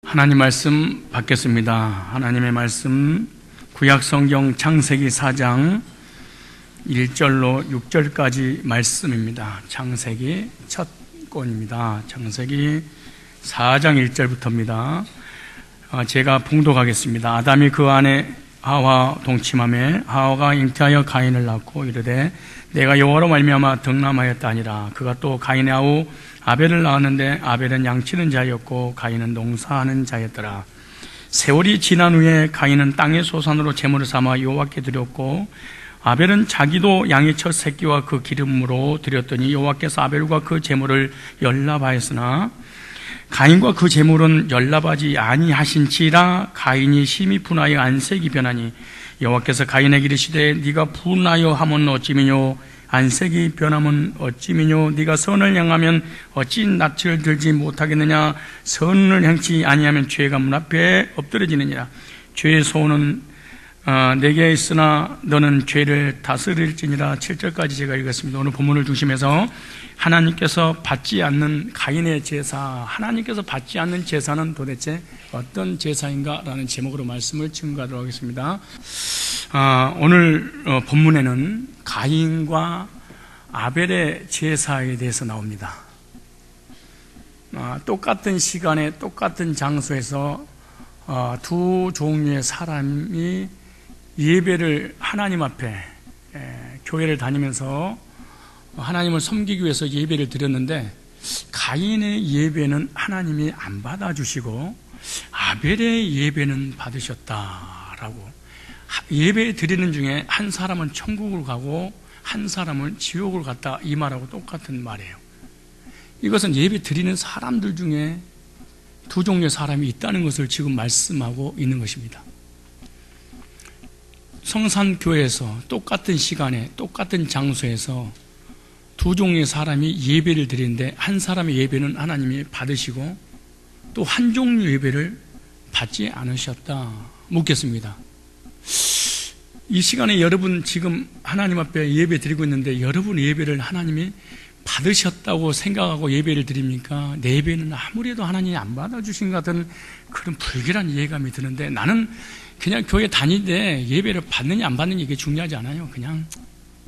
하나님 말씀 받겠습니다. 하나님의 말씀 구약성경 창세기 4장 1절로 6절까지 말씀입니다. 창세기 첫 권입니다. 창세기 4장 1절부터입니다. 제가 봉독하겠습니다. 아담이 그 아내 하와 동침하며 하와가 잉태하여 가인을 낳고 이르되 내가 여호와로 말미암아 덕남하였다 하니라. 그가 또 가인의 아우 아벨을 낳았는데 아벨은 양치는 자였고 가인은 농사하는 자였더라. 세월이 지난 후에 가인은 땅의 소산으로 제물을 삼아 여호와께 드렸고 아벨은 자기도 양의 첫 새끼와 그 기름으로 드렸더니 여호와께서 아벨과 그 제물을 연납하였으나 가인과 그 제물은 연납하지 아니하신지라. 가인이 심히 분하여 안색이 변하니 여호와께서 가인에게 이르시되 네가 분하여 하면 어찌미뇨 안색이 변하면 어찌미뇨 네가 선을 행하면 어찌 낯을 들지 못하겠느냐. 선을 행치 아니하면 죄가 문 앞에 엎드러지느니라. 죄의 소원은 내게 있으나 너는 죄를 다스릴지니라. 7절까지 제가 읽었습니다. 오늘 본문을 중심해서 하나님께서 받지 않는 가인의 제사, 하나님께서 받지 않는 제사는 도대체 어떤 제사인가 라는 제목으로 말씀을 증거하도록 하겠습니다. 오늘 본문에는 가인과 아벨의 제사에 대해서 나옵니다. 똑같은 시간에 똑같은 장소에서 두 종류의 사람이 예배를 하나님 앞에 교회를 다니면서 하나님을 섬기기 위해서 예배를 드렸는데 가인의 예배는 하나님이 안 받아주시고 아벨의 예배는 받으셨다라고. 예배 드리는 중에 한 사람은 천국을 가고 한 사람은 지옥을 갔다, 이 말하고 똑같은 말이에요. 이것은 예배 드리는 사람들 중에 두 종류의 사람이 있다는 것을 지금 말씀하고 있는 것입니다. 성산교회에서 똑같은 시간에 똑같은 장소에서 두 종류의 사람이 예배를 드리는데 한 사람의 예배는 하나님이 받으시고 또 한 종류 예배를 받지 않으셨다. 묻겠습니다. 이 시간에 여러분 지금 하나님 앞에 예배 드리고 있는데 여러분의 예배를 하나님이 받으셨다고 생각하고 예배를 드립니까? 내 예배는 아무래도 하나님이 안 받아주신 것 같은 그런 불길한 예감이 드는데 나는 그냥 교회 다니는데 예배를 받느냐 안 받느냐 이게 중요하지 않아요. 그냥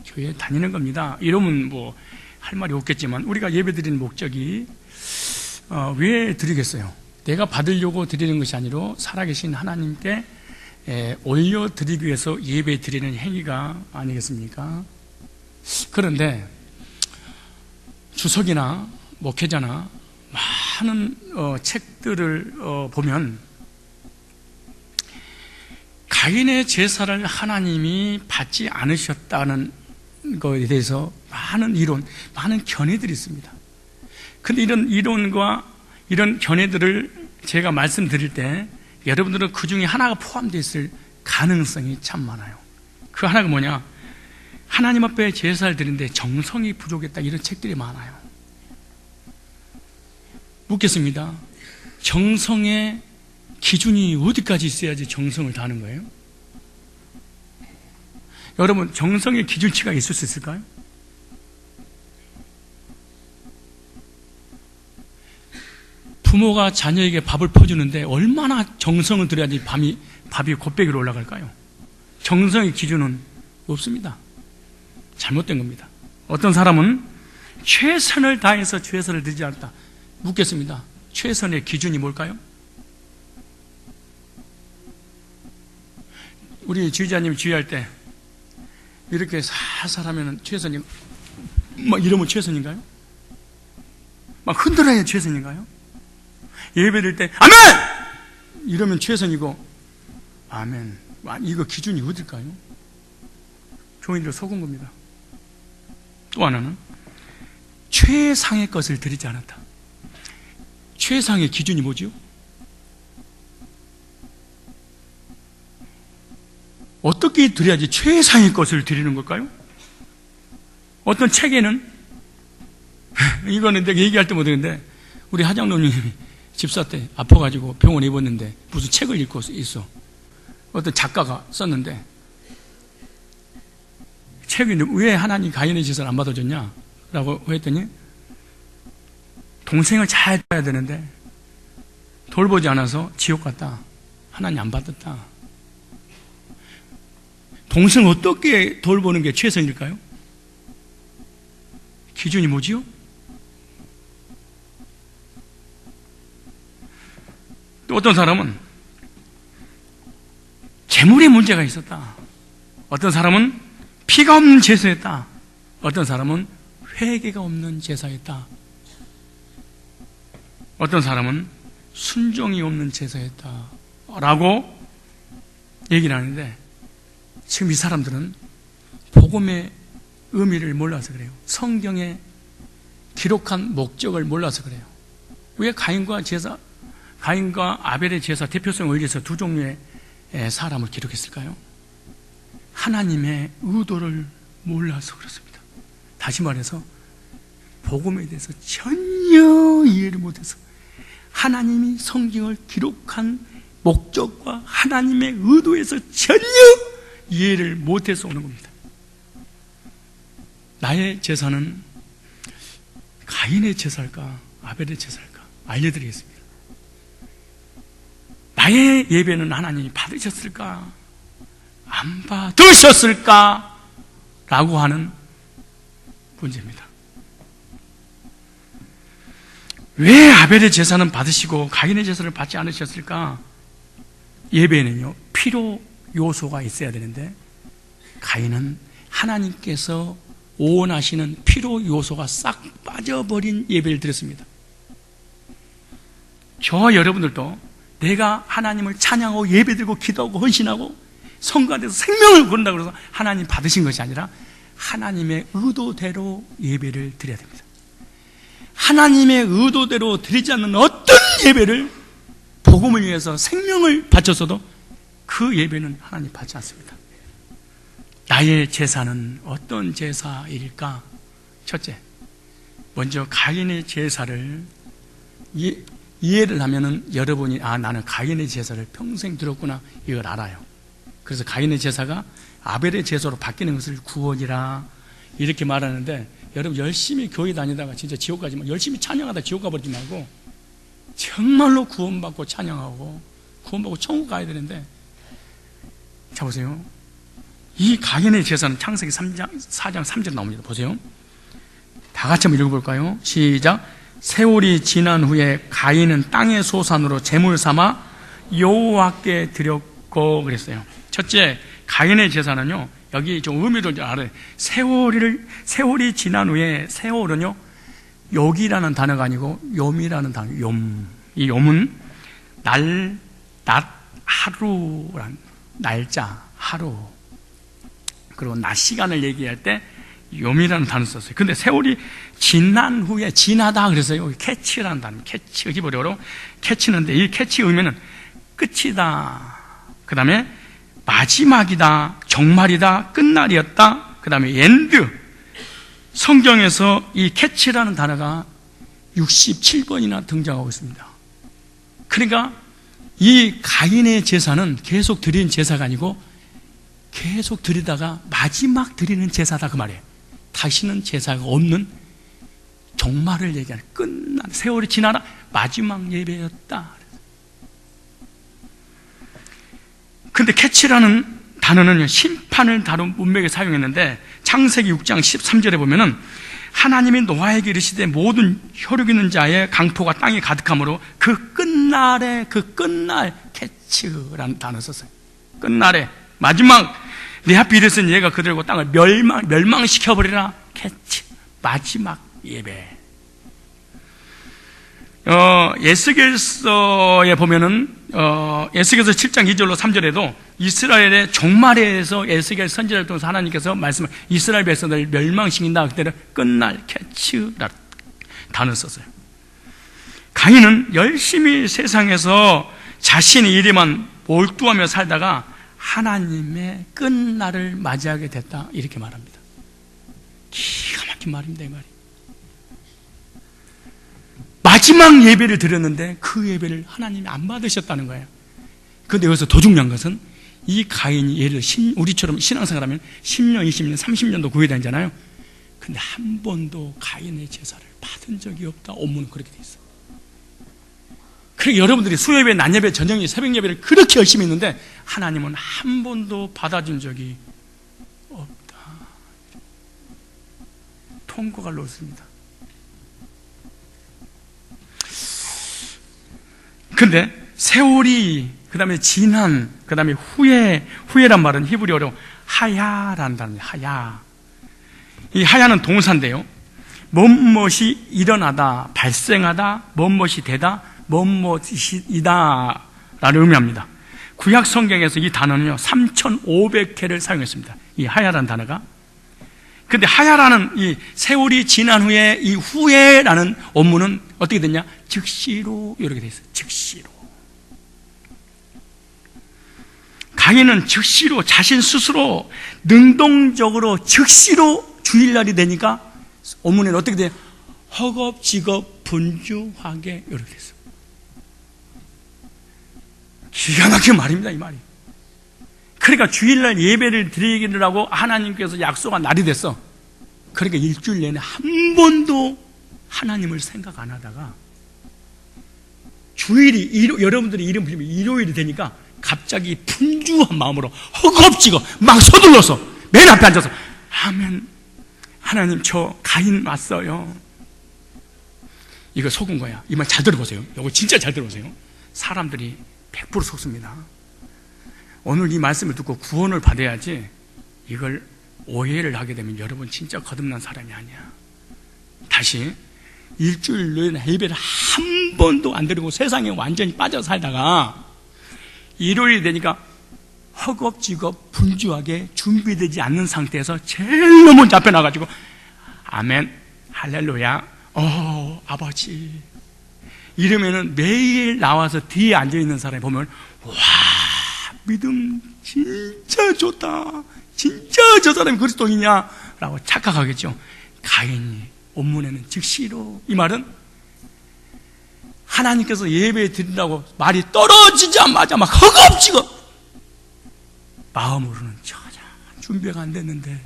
교회 다니는 겁니다. 이러면 뭐 할 말이 없겠지만 우리가 예배 드리는 목적이 왜 드리겠어요? 내가 받으려고 드리는 것이 아니라 살아계신 하나님께 올려드리기 위해서 예배 드리는 행위가 아니겠습니까? 그런데 주석이나 목회자나 많은 책들을 보면 가인의 제사를 하나님이 받지 않으셨다는 것에 대해서 많은 이론, 많은 견해들이 있습니다. 그런데 이런 이론과 이런 견해들을 제가 말씀드릴 때 여러분들은 그 중에 하나가 포함되어 있을 가능성이 참 많아요. 그 하나가 뭐냐? 하나님 앞에 제사를 드리는데 정성이 부족했다, 이런 책들이 많아요. 묻겠습니다. 정성의 기준이 어디까지 있어야지 정성을 다하는 거예요? 여러분, 정성의 기준치가 있을 수 있을까요? 부모가 자녀에게 밥을 퍼주는데 얼마나 정성을 들여야지 밥이 곱빼기로 올라갈까요? 정성의 기준은 없습니다. 잘못된 겁니다. 어떤 사람은 최선을 다해서 최선을 드리지 않았다. 묻겠습니다. 최선의 기준이 뭘까요? 우리 지휘자님이 지휘할 때 이렇게 살살 하면 최선이, 막 이러면 최선인가요? 막 흔들어야 최선인가요? 예배 드릴 때 아멘! 이러면 최선이고 아멘. 이거 기준이 어딜까요? 교인들 속은 겁니다. 또 하나는 최상의 것을 드리지 않았다. 최상의 기준이 뭐죠? 어떻게 드려야지 최상의 것을 드리는 걸까요? 어떤 책에는 이거는 내가 얘기할 때 못하는데 우리 하장로님이 집사 때 아파가지고 병원에 입었는데 무슨 책을 읽고 있어. 어떤 작가가 썼는데 책이 왜 하나님 가인의 제사를 안 받아줬냐? 라고 했더니 동생을 잘 봐야 되는데 돌보지 않아서 지옥 갔다. 하나님 안 받았다. 동생을 어떻게 돌보는 게 최선일까요? 기준이 뭐지요? 또 어떤 사람은 재물에 문제가 있었다. 어떤 사람은 피가 없는 제사였다. 어떤 사람은 회개가 없는 제사였다. 어떤 사람은 순종이 없는 제사였다 라고 얘기를 하는데, 지금 이 사람들은 복음의 의미를 몰라서 그래요. 성경에 기록한 목적을 몰라서 그래요. 왜 가인과 아벨의 제사 대표성을 의지해서 두 종류의 사람을 기록했을까요? 하나님의 의도를 몰라서 그렇습니다. 다시 말해서 복음에 대해서 전혀 이해를 못해서 하나님이 성경을 기록한 목적과 하나님의 의도에서 전혀 이해를 못해서 오는 겁니다. 나의 제사는 가인의 제사일까 아벨의 제사일까 알려드리겠습니다. 나의 예배는 하나님이 받으셨을까 안 받으셨을까 라고 하는 문제입니다. 왜 아벨의 제사는 받으시고 가인의 제사를 받지 않으셨을까? 예배에는요 필요 요소가 있어야 되는데, 가인은 하나님께서 원하시는 필요 요소가 싹 빠져버린 예배를 드렸습니다. 저와 여러분들도 내가 하나님을 찬양하고 예배드리고 기도하고 헌신하고 성가대서 생명을 거둔다고 해서 하나님 받으신 것이 아니라 하나님의 의도대로 예배를 드려야 됩니다. 하나님의 의도대로 드리지 않는 어떤 예배를 복음을 위해서 생명을 바쳤어도 그 예배는 하나님 받지 않습니다. 나의 제사는 어떤 제사일까? 첫째, 먼저 가인의 제사를 이해를 하면은 여러분이 나는 가인의 제사를 평생 들었구나 이걸 알아요. 그래서 가인의 제사가 아벨의 제사로 바뀌는 것을 구원이라 이렇게 말하는데, 여러분 열심히 교회 다니다가 진짜 지옥 가지만 열심히 찬양하다 지옥 가버리지 말고 정말로 구원받고 찬양하고 구원받고 천국 가야 되는데, 자 보세요. 이 가인의 제사는 창세기 4장 3절 나옵니다. 보세요. 다 같이 한번 읽어볼까요? 시작. 세월이 지난 후에 가인은 땅의 소산으로 제물 삼아 여호와께 드렸고 그랬어요. 첫째, 가인의 제사는요, 여기 좀 의미를 좀 알아요. 세월이 지난 후에, 세월은요 욕이라는 단어가 아니고 욤이라는 단어, 욤. 이 욤은 낮, 하루란 날짜, 하루. 그리고 낮 시간을 얘기할 때 욤이라는 단어를 썼어요. 근데 세월이 지난 후에, 지나다 그래서요, 캐치라는 단어, 캐치, 히브리어로 캐치는데, 이 캐치 의미는 끝이다, 그 다음에 마지막이다, 종말이다, 끝날이었다, 그 다음에 엔드. 성경에서 이 캐치라는 단어가 67번이나 등장하고 있습니다. 그러니까 이 가인의 제사는 계속 드리는 제사가 아니고 계속 드리다가 마지막 드리는 제사다 그 말이에요. 다시는 제사가 없는 종말을 얘기하는, 끝난, 세월이 지나라 마지막 예배였다. 근데 캐치라는 단어는 심판을 다룬 문맥에 사용했는데, 창세기 6장 13절에 보면은 하나님이 노아에게 이르시되 모든 혈육 있는 자의 강포가 땅에 가득함으로 그 끝날 캐치라는 단어 썼어요. 끝날에 마지막 내 앞에 이르신 얘가 그들과 땅을 멸망시켜버리라. 캐치, 마지막 예배. 에스겔서에 보면은 에스겔서 7장 2절로 3절에도 이스라엘의 종말에서 에스겔 선지자를 통해서 하나님께서 말씀을 이스라엘 백성들을 멸망시킨다. 그때는 끝날 캐치라 단어를 썼어요. 가인은 열심히 세상에서 자신의 일에만 몰두하며 살다가 하나님의 끝날을 맞이하게 됐다, 이렇게 말합니다. 기가 막힌 말입니다, 이 말이. 마지막 예배를 드렸는데 그 예배를 하나님이 안 받으셨다는 거예요. 그런데 여기서 더 중요한 것은 이 가인이 예를 우리처럼 신앙생활하면 10년, 20년, 30년도 교회 다니잖아요. 근데 한 번도 가인의 제사를 받은 적이 없다. 원문은 그렇게 돼 있어요. 그러니까 여러분들이 수요예배, 낮예배, 저녁예배, 새벽예배를 그렇게 열심히 했는데 하나님은 한 번도 받아준 적이 없다. 통곡가 놓습니다. 근데 세월이, 그 다음에 지난, 그 다음에 후회란 말은 히브리어로 하야라는 단어입니다. 하야. 이 하야는 동사인데요, 무엇이 일어나다, 발생하다, 무엇이 되다, 무엇이다 라는 의미합니다. 구약 성경에서 이 단어는요 3,500회를 사용했습니다. 이 하야라는 단어가. 근데 하야라는 이 세월이 지난 후에 이 후에라는 원문은 어떻게 됐냐? 즉시로 이렇게 돼 있어요. 즉시로. 가인은 즉시로 자신 스스로 능동적으로 즉시로 주일날이 되니까 원문에는 어떻게 돼요? 허겁지겁 분주하게 이렇게 됐어요. 기가 막힌 말입니다, 이 말이. 그러니까 주일날 예배를 드리기라고 하나님께서 약속한 날이 됐어. 그러니까 일주일 내내 한 번도 하나님을 생각 안 하다가 주일이, 여러분들이 이름 부르면 일요일이 되니까 갑자기 분주한 마음으로 허겁지겁 막 서둘러서 맨 앞에 앉아서 아멘, 하나님 저 가인 왔어요. 이거 속은 거야. 이 말 잘 들어보세요. 이거 진짜 잘 들어보세요. 사람들이 100% 속습니다. 오늘 이 말씀을 듣고 구원을 받아야지 이걸 오해를 하게 되면 여러분 진짜 거듭난 사람이 아니야. 다시 일주일 내내 예배를 한 번도 안 드리고 세상에 완전히 빠져 살다가 일요일이 되니까 허겁지겁 분주하게 준비되지 않는 상태에서 제일 먼저 앞에 나가지고 아멘 할렐루야 아버지 이러면은 매일 나와서 뒤에 앉아있는 사람이 보면 와 믿음 진짜 좋다, 진짜 저 사람이 그리스도이냐 라고 착각하겠죠. 가인이 본문에는 즉시로, 이 말은 하나님께서 예배 드린다고 말이 떨어지자마자 막 허겁지겁 마음으로는 전혀 준비가 안 됐는데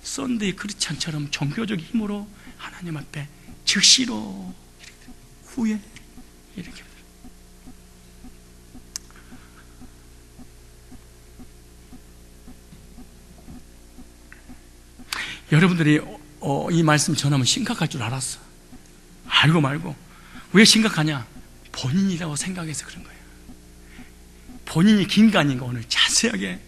썬데이 크리스찬처럼 종교적 힘으로 하나님 앞에 즉시로 후에 이렇게 여러분들이 이 말씀 전하면 심각할 줄 알았어. 알고 말고. 왜 심각하냐? 본인이라고 생각해서 그런 거예요. 본인이 긴간인가 오늘 자세하게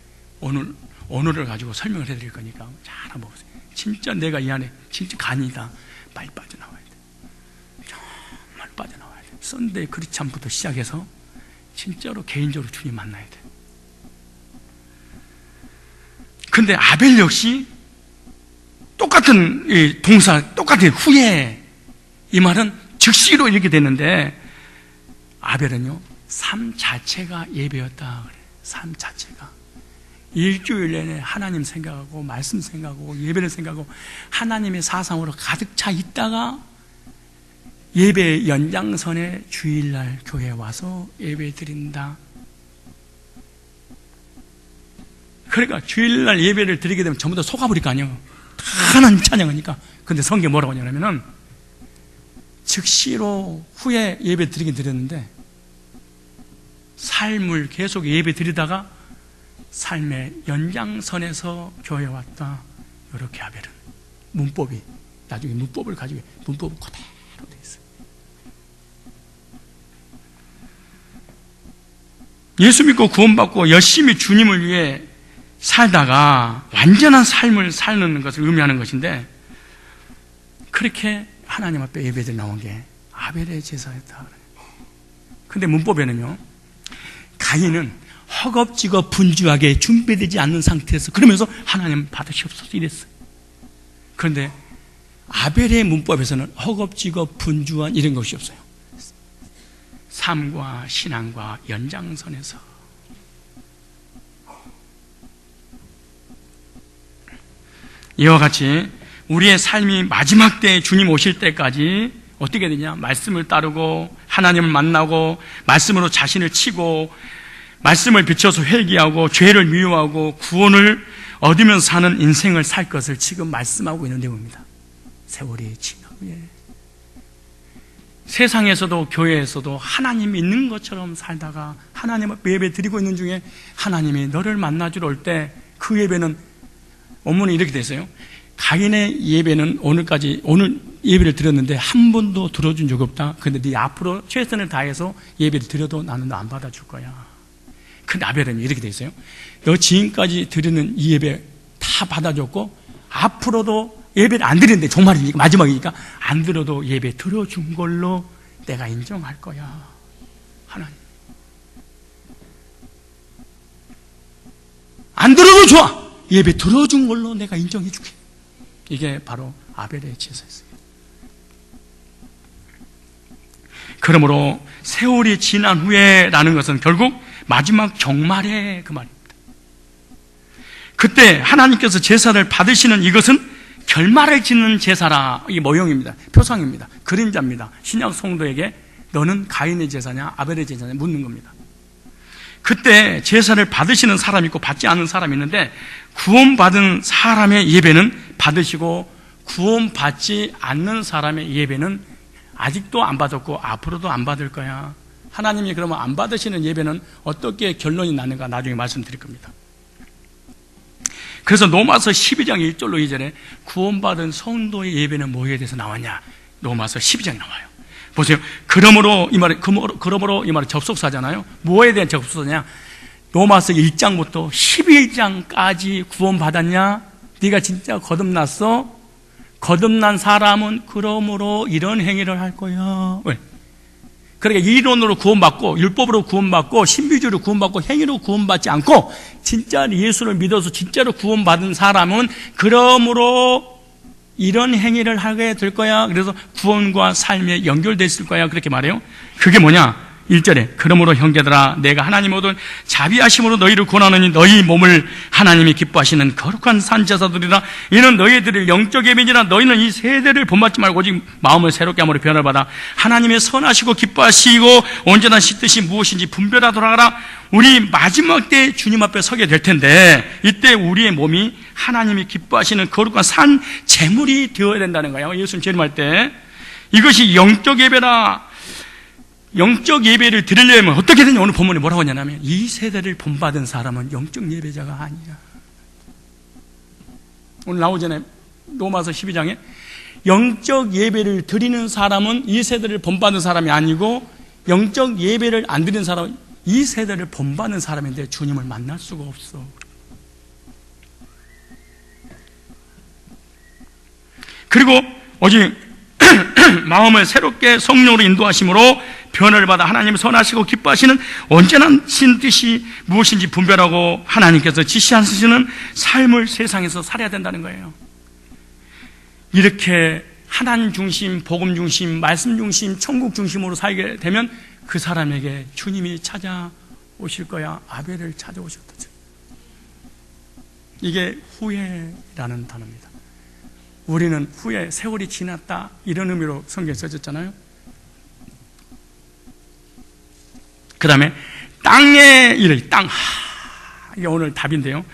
오늘 언어를 가지고 설명을 해드릴 거니까 잘 한번 보세요. 진짜 내가 이 안에 진짜 간이다. 빨리 빠져나와야 돼. 정말 빠져나와야 돼. 썬데이 크리스찬부터 시작해서 진짜로 개인적으로 주님 만나야 돼. 근데 아벨 역시 똑같은 이 동사, 똑같은 후에 이 말은 즉시로 이렇게 되는데 아벨은요 삶 자체가 예배였다 그래. 삶 자체가 일주일 내내 하나님 생각하고 말씀 생각하고 예배를 생각하고 하나님의 사상으로 가득 차 있다가 예배 연장선에 주일날 교회에 와서 예배 드린다. 그러니까 주일날 예배를 드리게 되면 전부 다 속아버릴 거 아니에요. 하나님 찬양하니까. 근데 성경에 뭐라고 하냐면은 즉시로 후에 예배 드리긴 드렸는데 삶을 계속 예배 드리다가 삶의 연장선에서 교회에 왔다. 이렇게 아벨은 문법이 나중에 문법을 가지고 문법은 그대로 돼 있어요. 예수 믿고 구원받고 열심히 주님을 위해 살다가 완전한 삶을 사는 것을 의미하는 것인데 그렇게 하나님 앞에 예배들 나온 게 아벨의 제사였다. 근데 문법에는요 가인은 허겁지겁 분주하게 준비되지 않는 상태에서 그러면서 하나님 받으시옵소서 이랬어요. 그런데 아벨의 문법에서는 허겁지겁 분주한 이런 것이 없어요. 삶과 신앙과 연장선에서 이와 같이 우리의 삶이 마지막 때 주님 오실 때까지 어떻게 되냐? 말씀을 따르고 하나님을 만나고 말씀으로 자신을 치고 말씀을 비춰서 회개하고 죄를 미워하고 구원을 얻으면서 사는 인생을 살 것을 지금 말씀하고 있는 내용입니다. 세월이 지난 후에 세상에서도 교회에서도 하나님 있는 것처럼 살다가 하나님 예배 드리고 있는 중에 하나님이 너를 만나주러 올 때 그 예배는 원문이 이렇게 돼 있어요. 가인의 예배는 오늘 예배를 드렸는데 한 번도 들어준 적 없다. 근데 네 앞으로 최선을 다해서 예배를 드려도 나는 너 안 받아줄 거야. 근데 아벨은 이렇게 돼 있어요. 너 지금까지 드리는 이 예배 다 받아줬고 앞으로도 예배를 안 드리는데 정말이니까 마지막이니까 안 들어도 예배 들어준 걸로 내가 인정할 거야. 하나님 안 들어도 좋아. 예배 들어준 걸로 내가 인정해 줄게. 이게 바로 아벨의 제사였어요. 그러므로 세월이 지난 후에라는 것은 결국 마지막 종말의 그 말입니다. 그때 하나님께서 제사를 받으시는 이것은 결말을 짓는 제사라. 이게 모형입니다. 표상입니다. 그림자입니다. 신약 성도에게 너는 가인의 제사냐 아벨의 제사냐 묻는 겁니다. 그때 제사를 받으시는 사람이 있고 받지 않는 사람이 있는데 구원받은 사람의 예배는 받으시고 구원받지 않는 사람의 예배는 아직도 안 받았고 앞으로도 안 받을 거야. 하나님이 그러면 안 받으시는 예배는 어떻게 결론이 나는가 나중에 말씀드릴 겁니다. 그래서 로마서 12장 1절로 2절에 구원받은 성도의 예배는 뭐에 대해서 나왔냐? 로마서 12장이 나와요. 보세요. 그러므로 이 말은 접속사잖아요. 뭐에 대한 접속사냐? 로마서 1장부터 11장까지 구원받았냐? 네가 진짜 거듭났어? 거듭난 사람은 그러므로 이런 행위를 할 거야. 왜? 그러니까 이론으로 구원받고 율법으로 구원받고 신비주의로 구원받고 행위로 구원받지 않고 진짜 예수를 믿어서 진짜로 구원받은 사람은 그러므로 이런 행위를 하게 될 거야. 그래서 구원과 삶에 연결됐을 거야. 그렇게 말해요. 그게 뭐냐? 1절에 그러므로 형제들아 내가 하나님 모든 자비하심으로 너희를 권하노니 너희 몸을 하나님이 기뻐하시는 거룩한 산제사들이라. 이는 너희들의 영적 예배니라. 너희는 이 세대를 본받지 말고 오직 마음을 새롭게 함으로 변화를 받아 하나님의 선하시고 기뻐하시고 온전하신 뜻이 무엇인지 분별하도록 하라. 우리 마지막 때 주님 앞에 서게 될 텐데 이때 우리의 몸이 하나님이 기뻐하시는 거룩한 산 제물이 되어야 된다는 거예요. 예수님 재림할 때 이것이 영적 예배라. 영적 예배를 드리려면 어떻게 되냐? 오늘 본문에 뭐라고 하냐면 이 세대를 본받은 사람은 영적 예배자가 아니야. 오늘 나오잖아요. 로마서 12장에 영적 예배를 드리는 사람은 이 세대를 본받은 사람이 아니고 영적 예배를 안 드리는 사람은 이 세대를 본받는 사람인데 주님을 만날 수가 없어. 그리고 오직 마음을 새롭게 성령으로 인도하심으로 변화를 받아 하나님을 선하시고 기뻐하시는 온전하신 뜻이 무엇인지 분별하고 하나님께서 지시하시는 삶을 세상에서 살아야 된다는 거예요. 이렇게 하나님 중심, 복음 중심, 말씀 중심, 천국 중심으로 살게 되면 그 사람에게 주님이 찾아오실 거야. 아벨을 찾아오셨다죠. 이게 후회라는 단어입니다. 우리는 후에 세월이 지났다 이런 의미로 성경에 써졌잖아요. 그 다음에 땅의 일을 이게 오늘 답인데요.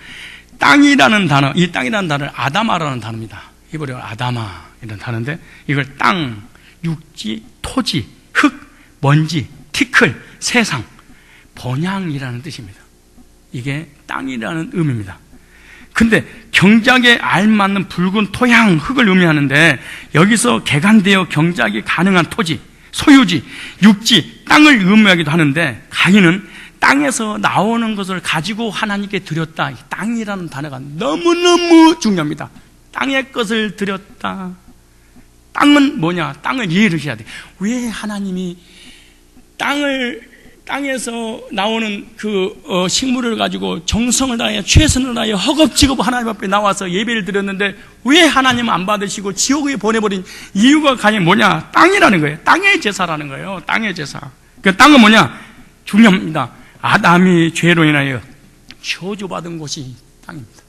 땅이라는 단어, 이 땅이라는 단어를 아다마라는 단어입니다. 히브리어 아다마 이런 단어인데 이걸 땅, 육지, 토지, 흙, 먼지, 티끌, 세상, 번향이라는 뜻입니다. 이게 땅이라는 의미입니다. 근데 경작에 알맞는 붉은 토양, 흙을 의미하는데 여기서 개간되어 경작이 가능한 토지, 소유지, 육지, 땅을 의미하기도 하는데 가인은 땅에서 나오는 것을 가지고 하나님께 드렸다. 이 땅이라는 단어가 너무너무 중요합니다. 땅의 것을 드렸다. 땅은 뭐냐? 땅을 이해를 해야 돼. 왜 하나님이 땅에서 나오는 식물을 가지고 정성을 다해 최선을 다해 허겁지겁 하나님 앞에 나와서 예배를 드렸는데 왜 하나님은 안 받으시고 지옥에 보내버린 이유가 가장 뭐냐? 땅이라는 거예요. 땅의 제사라는 거예요. 땅의 제사. 그 땅은 뭐냐? 중요합니다. 아담이 죄로 인하여 저주받은 곳이 땅입니다.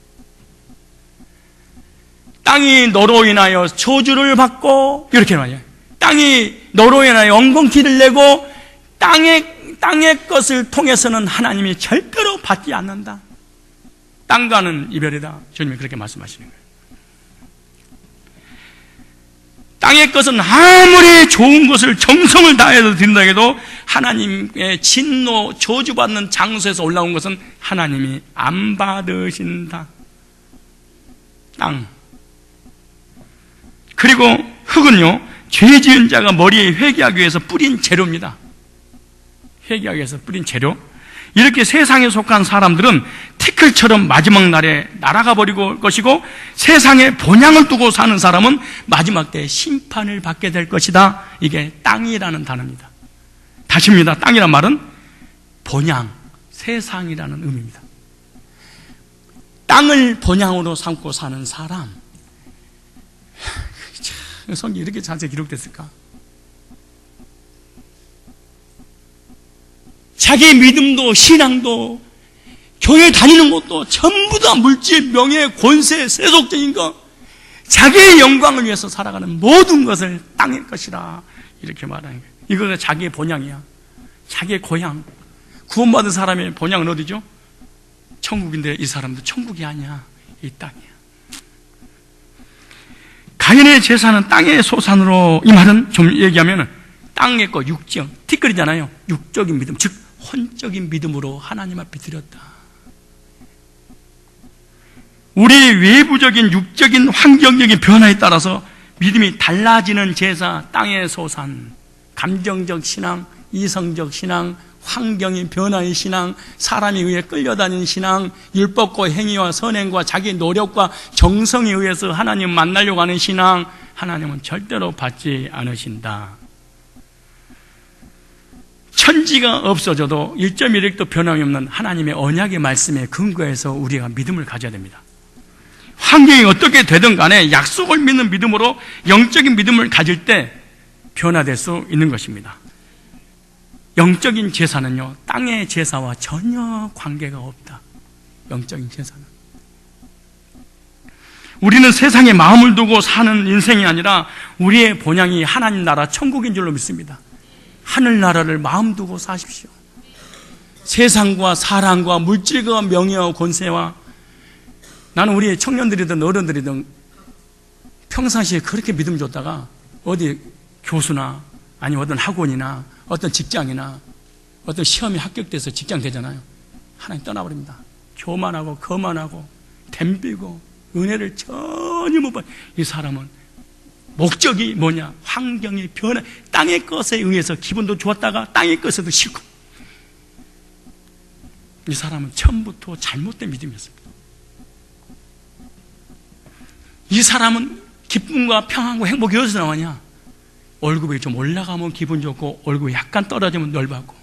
땅이 너로 인하여 저주를 받고 이렇게 말이에요. 땅이 너로 인하여 엉겅퀴를 내고 땅의 것을 통해서는 하나님이 절대로 받지 않는다. 땅과는 이별이다. 주님이 그렇게 말씀하시는 거예요. 땅의 것은 아무리 좋은 것을 정성을 다해서 드린다 해도 하나님의 진노, 저주받는 장소에서 올라온 것은 하나님이 안 받으신다. 땅. 그리고 흙은요, 죄 지은 자가 머리에 회개하기 위해서 뿌린 재료입니다. 회개하기 위해서 뿌린 재료. 이렇게 세상에 속한 사람들은 티끌처럼 마지막 날에 날아가 버리고 것이고, 세상에 본향을 두고 사는 사람은 마지막 때 심판을 받게 될 것이다. 이게 땅이라는 단어입니다. 다시입니다. 땅이란 말은 본향, 세상이라는 의미입니다. 땅을 본향으로 삼고 사는 사람. 성경이 이렇게 자세히 기록됐을까? 자기의 믿음도 신앙도 교회 다니는 것도 전부 다 물질, 명예, 권세, 세속적인 것, 자기의 영광을 위해서 살아가는 모든 것을 땅의 것이라 이렇게 말하는 거예요. 이거가 자기의 본향이야. 자기의 고향. 구원받은 사람의 본향은 어디죠? 천국인데 이 사람도 천국이 아니야. 이 땅이야. 가인의 제사는 땅의 소산으로, 이 말은 좀 얘기하면 땅의 거 육적, 티끌이잖아요. 육적인 믿음, 즉 혼적인 믿음으로 하나님 앞에 드렸다. 우리의 외부적인 육적인 환경적인 변화에 따라서 믿음이 달라지는 제사, 땅의 소산, 감정적 신앙, 이성적 신앙, 환경의 변화의 신앙, 사람에 의해 끌려다니는 신앙, 율법과 행위와 선행과 자기 노력과 정성에 의해서 하나님 만나려고 하는 신앙, 하나님은 절대로 받지 않으신다. 천지가 없어져도 1.1획도 변함이 없는 하나님의 언약의 말씀에 근거해서 우리가 믿음을 가져야 됩니다. 환경이 어떻게 되든 간에 약속을 믿는 믿음으로 영적인 믿음을 가질 때 변화될 수 있는 것입니다. 영적인 제사는요, 땅의 제사와 전혀 관계가 없다. 영적인 제사는. 우리는 세상에 마음을 두고 사는 인생이 아니라 우리의 본향이 하나님 나라 천국인 줄로 믿습니다. 하늘나라를 마음 두고 사십시오. 세상과 사랑과 물질과 명예와 권세와, 나는 우리 청년들이든 어른들이든 평상시에 그렇게 믿음 줬다가 어디 교수나 아니면 어떤 학원이나 어떤 직장이나 어떤 시험에 합격돼서 직장 되잖아요. 하나님 떠나버립니다. 교만하고 거만하고 덤비고 은혜를 전혀 못 받아요. 이 사람은 목적이 뭐냐? 환경의 변화, 땅의 것에 의해서 기분도 좋았다가 땅의 것에도 싫고, 이 사람은 처음부터 잘못된 믿음이었습니다. 이 사람은 기쁨과 평안과 행복이 어디서 나오냐? 월급이 좀 올라가면 기분 좋고 월급이 약간 떨어지면 열받고,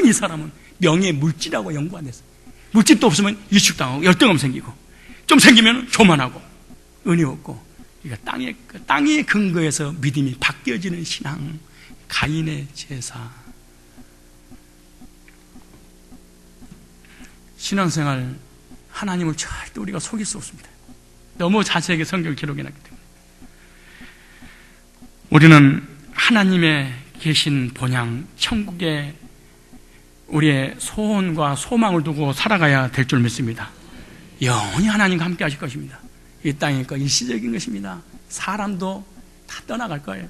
이 사람은 명예, 물질하고 연구 안 했어요. 물질도 없으면 위축당하고 열등감 생기고, 좀 생기면 교만하고 은혜 없고. 그러니까 땅의 근거에서 믿음이 바뀌어지는 신앙, 가인의 제사. 신앙생활, 하나님을 절대 우리가 속일 수 없습니다. 너무 자세하게 성경을 기록해놨기 때문에. 우리는 하나님의 계신 본향, 천국에 우리의 소원과 소망을 두고 살아가야 될 줄 믿습니다. 영원히 하나님과 함께 하실 것입니다. 이 땅의 거 일시적인 것입니다. 사람도 다 떠나갈 거예요.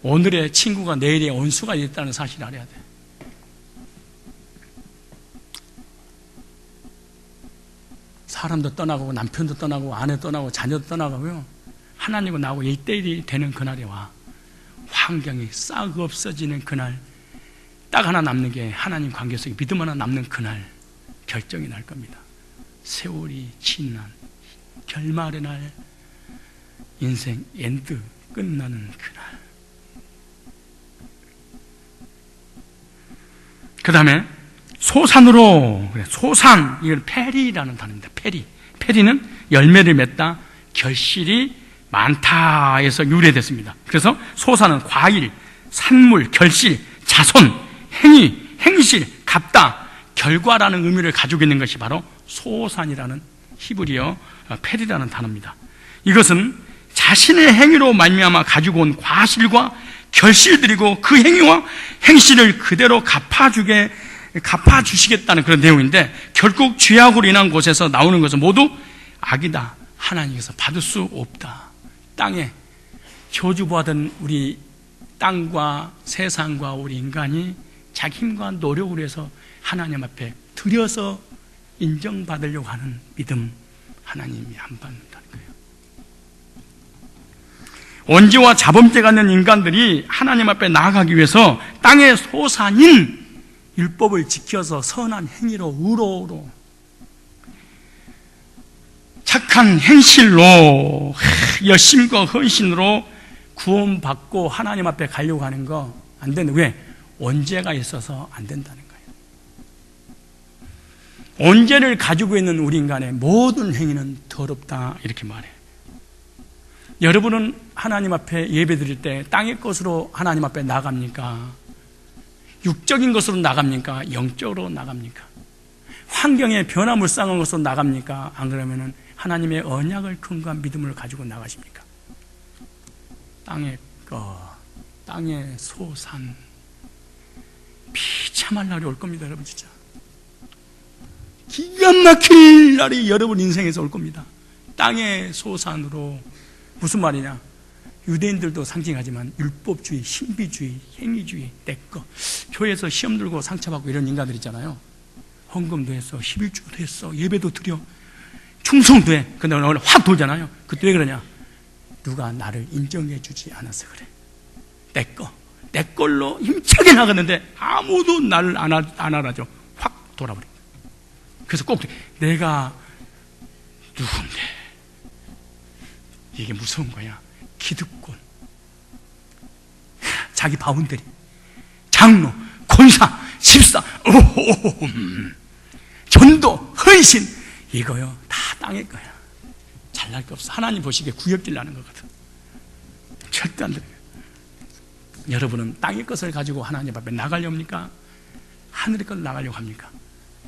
오늘의 친구가 내일의 원수가 있다는 사실을 알아야 돼. 사람도 떠나고 남편도 떠나고 아내도 떠나고 자녀도 떠나가고요. 하나님과 나하고 1대1이 되는 그날이 와. 환경이 싹 없어지는 그날, 딱 하나 남는 게 하나님 관계 속에 믿음 하나 남는 그날 결정이 날 겁니다. 세월이 지난 결말의 날, 인생 엔드 끝나는 그날. 그 다음에 소산으로, 소산, 이건 페리라는 단어입니다. 페리는 열매를 맺다, 결실이 많다에서 유래됐습니다. 그래서 소산은 과일, 산물, 결실, 자손, 행위, 행실, 갚다, 결과라는 의미를 가지고 있는 것이 바로 소산이라는 히브리어 페리라는 단어입니다. 이것은 자신의 행위로 말미암아 가지고 온 과실과 결실들이고 그 행위와 행실을 그대로 갚아주시겠다는 그런 내용인데, 결국 죄악으로 인한 곳에서 나오는 것은 모두 악이다. 하나님께서 받을 수 없다. 땅에 저주받은 우리 땅과 세상과 우리 인간이 자기 힘과 노력으로 해서 하나님 앞에 들여서 인정받으려고 하는 믿음, 하나님이 안 받는다는 거예요. 원죄와 자범죄가 있는 인간들이 하나님 앞에 나아가기 위해서 땅의 소산인 율법을 지켜서 선한 행위로, 의로로, 착한 행실로, 열심과 헌신으로 구원받고 하나님 앞에 가려고 하는 거 안 되는, 왜? 원죄가 있어서 안 된다는 거예요. 원죄를 가지고 있는 우리 인간의 모든 행위는 더럽다, 이렇게 말해요. 여러분은 하나님 앞에 예배 드릴 때 땅의 것으로 하나님 앞에 나갑니까? 육적인 것으로 나갑니까? 영적으로 나갑니까? 환경에 변화무쌍한 것으로 나갑니까? 안 그러면은 하나님의 언약을 근거와 믿음을 가지고 나가십니까? 땅의 거, 땅의 소산, 비참할 날이 올 겁니다, 여러분. 진짜 기가 막힐 날이 여러분 인생에서 올 겁니다. 땅의 소산으로. 무슨 말이냐? 유대인들도 상징하지만 율법주의, 신비주의, 행위주의, 내꺼. 교회에서 시험 들고 상처받고 이런 인간들 있잖아요. 헌금도 했어, 11조도 했어, 예배도 드려, 충성도 해. 근데 오늘 확 돌잖아요. 그때 왜 그러냐? 누가 나를 인정해 주지 않아서 그래. 내 걸로 힘차게 나갔는데 아무도 나를 안 알아줘. 확 돌아버린 거야. 그래서 꼭 내가 누군데? 이게 무서운 거야. 기득권, 자기 바운더리, 장로, 권사, 집사, 전도, 헌신, 이거요 다 땅의 거야. 잘날 거 없어. 하나님 보시기에 구역질 나는 거거든. 절대 안 돼. 여러분은 땅의 것을 가지고 하나님 앞에 나가려고 합니까? 하늘의 것을 나가려고 합니까?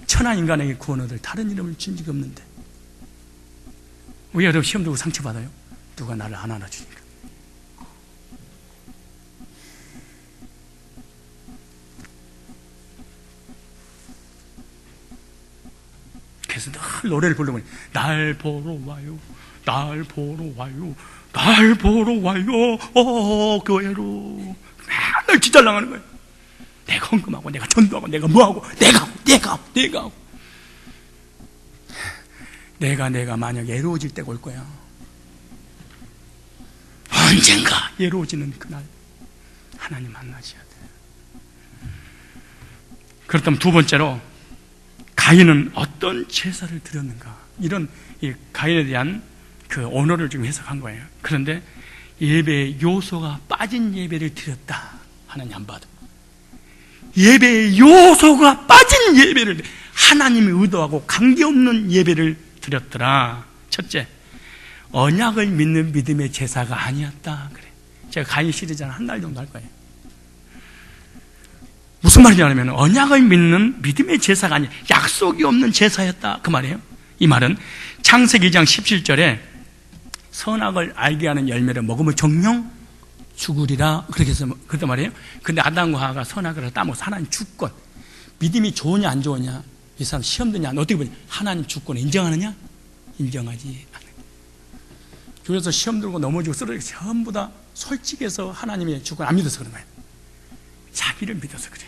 천하 인간에게 구원 얻을 다른 이름을 준 적이 없는데 왜 여러분 시험 들고 상처받아요? 누가 나를 안 안아주니까. 그래서 늘 노래를 부르면 날 보러 와요, 날 보러 와요, 날 보러 와요, 교회로. 맨날 지달당하는 거예요. 내가 헌금하고, 내가 전도하고, 내가 뭐하고, 내가 만약 애로워질 때가 올 거야. 언젠가 예로워지는 그날 하나님 만나셔야 돼. 그렇다면 두 번째로 가인은 어떤 제사를 드렸는가, 이런 이 가인에 대한 그 언어를 좀 해석한 거예요. 그런데 예배의 요소가 빠진 예배를 드렸다. 하나님 안 받아. 예배의 요소가 빠진 예배를, 하나님이 의도하고 관계없는 예배를 드렸더라. 첫째, 언약을 믿는 믿음의 제사가 아니었다. 그래. 제가 가인 시리즈 한 달 정도 할 거예요. 무슨 말이냐면 언약을 믿는 믿음의 제사가 아니야, 약속이 없는 제사였다, 그 말이에요. 이 말은 창세기 2장 17절에 선악을 알게 하는 열매를 먹으면 정령 죽으리라, 그렇게 해서 그랬단 말이에요. 근데 아담과 하와가 선악을 따먹어서 하나님 주권, 믿음이 좋으냐 안 좋으냐, 이 사람 시험 드냐, 어떻게 보냐, 하나님 주권을 인정하느냐? 인정하지 않아요. 그래서 시험 들고 넘어지고 쓰러지고 전부 다 솔직해서 하나님의 주권 안 믿어서 그런 거예요. 자기를 믿어서 그래.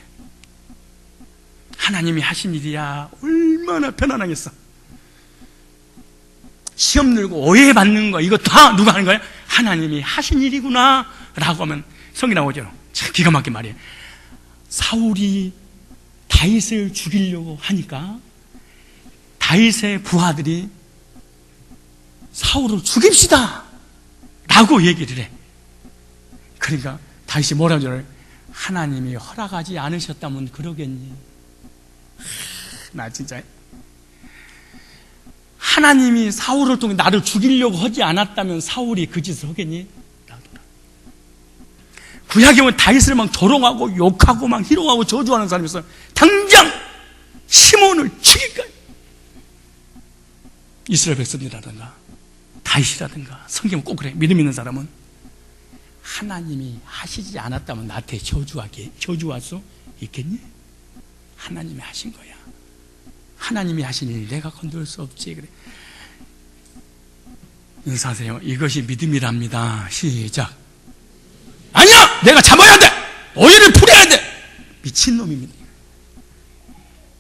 하나님이 하신 일이야 얼마나 편안하겠어. 시험 들고 오해받는 거, 이거 다 누가 하는 거야? 하나님이 하신 일이구나 라고 하면 성경 나오죠. 참 기가 막힌 말이에요. 사울이 다윗을 죽이려고 하니까 다윗의 부하들이 사울을 죽입시다 라고 얘기를 해. 그러니까 다윗이 뭐라고 그래? 하나님이 허락하지 않으셨다면 그러겠니? 나 진짜 하나님이 사울을 통해 나를 죽이려고 하지 않았다면 사울이 그 짓을 하겠니? 구약에 보면 다윗을 막 조롱하고 욕하고 막 희롱하고 저주하는 사람이 있어요. 당장 시몬을 죽일까? 이스라엘 백성이라든가 다윗이라든가 성경 꼭 그래. 믿음 있는 사람은 하나님이 하시지 않았다면 나한테 저주할 수 있겠니? 하나님이 하신 거야. 하나님이 하신 일 내가 건들 수 없지. 그래. 인사하세요. 이것이 믿음이랍니다. 시작. 아니야! 내가 잡아야 돼! 오해를 풀어야 돼! 미친놈입니다.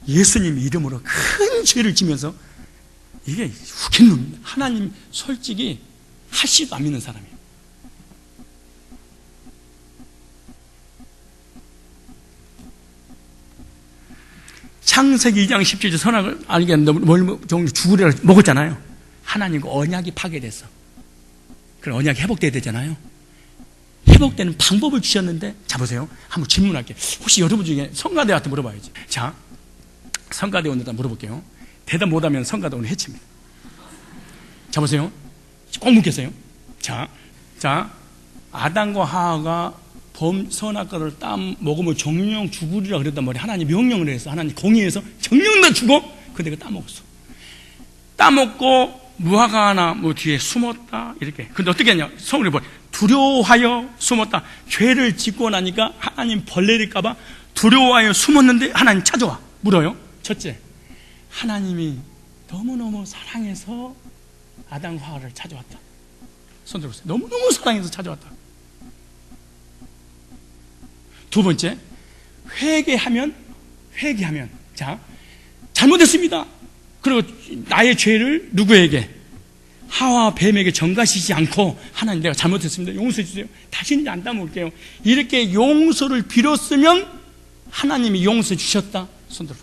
예수님 이름으로 큰 죄를 지면서 이게 웃긴 놈입니다. 하나님 솔직히 하시도 안 믿는 사람이에요. 창세기 2장 17절 선악을 알게 뭘 죽으리라 먹었잖아요. 하나님과 언약이 파괴됐어. 그럼 언약이 회복돼야 되잖아요. 회복되는 방법을 주셨는데, 자 보세요. 한번 질문할게요. 혹시 여러분 중에 성가대한테 물어봐야지. 자, 성가대원한테 물어볼게요. 대답 못하면 성가대원 해칩니다. 자 보세요. 꼭 묻겠어요. 자, 아담과 하와가 선악과를 먹으면 정령 죽으리라 그랬단 말이에요. 하나님 명령을 해서, 하나님 공의해서 정령 다 죽어. 근데 그거 따먹었어. 따먹고 무화과 하나 뒤에 숨었다 이렇게. 근데 어떻게 했냐? 성경에 보면 두려워하여 숨었다. 죄를 짓고 나니까 하나님 벌레일까봐 두려워하여 숨었는데 하나님 찾아와 물어요. 첫째, 하나님이 너무너무 사랑해서 아담과 하와를 찾아왔다. 손 들어보세요. 너무너무 사랑해서 찾아왔다. 두 번째, 회개하면 자, 잘못했습니다. 그리고 나의 죄를 누구에게? 하와 뱀에게 전가시지 않고, 하나님 내가 잘못했습니다. 용서해 주세요. 다시는 안 따먹을게요. 이렇게 용서를 빌었으면 하나님이 용서해 주셨다. 손들어.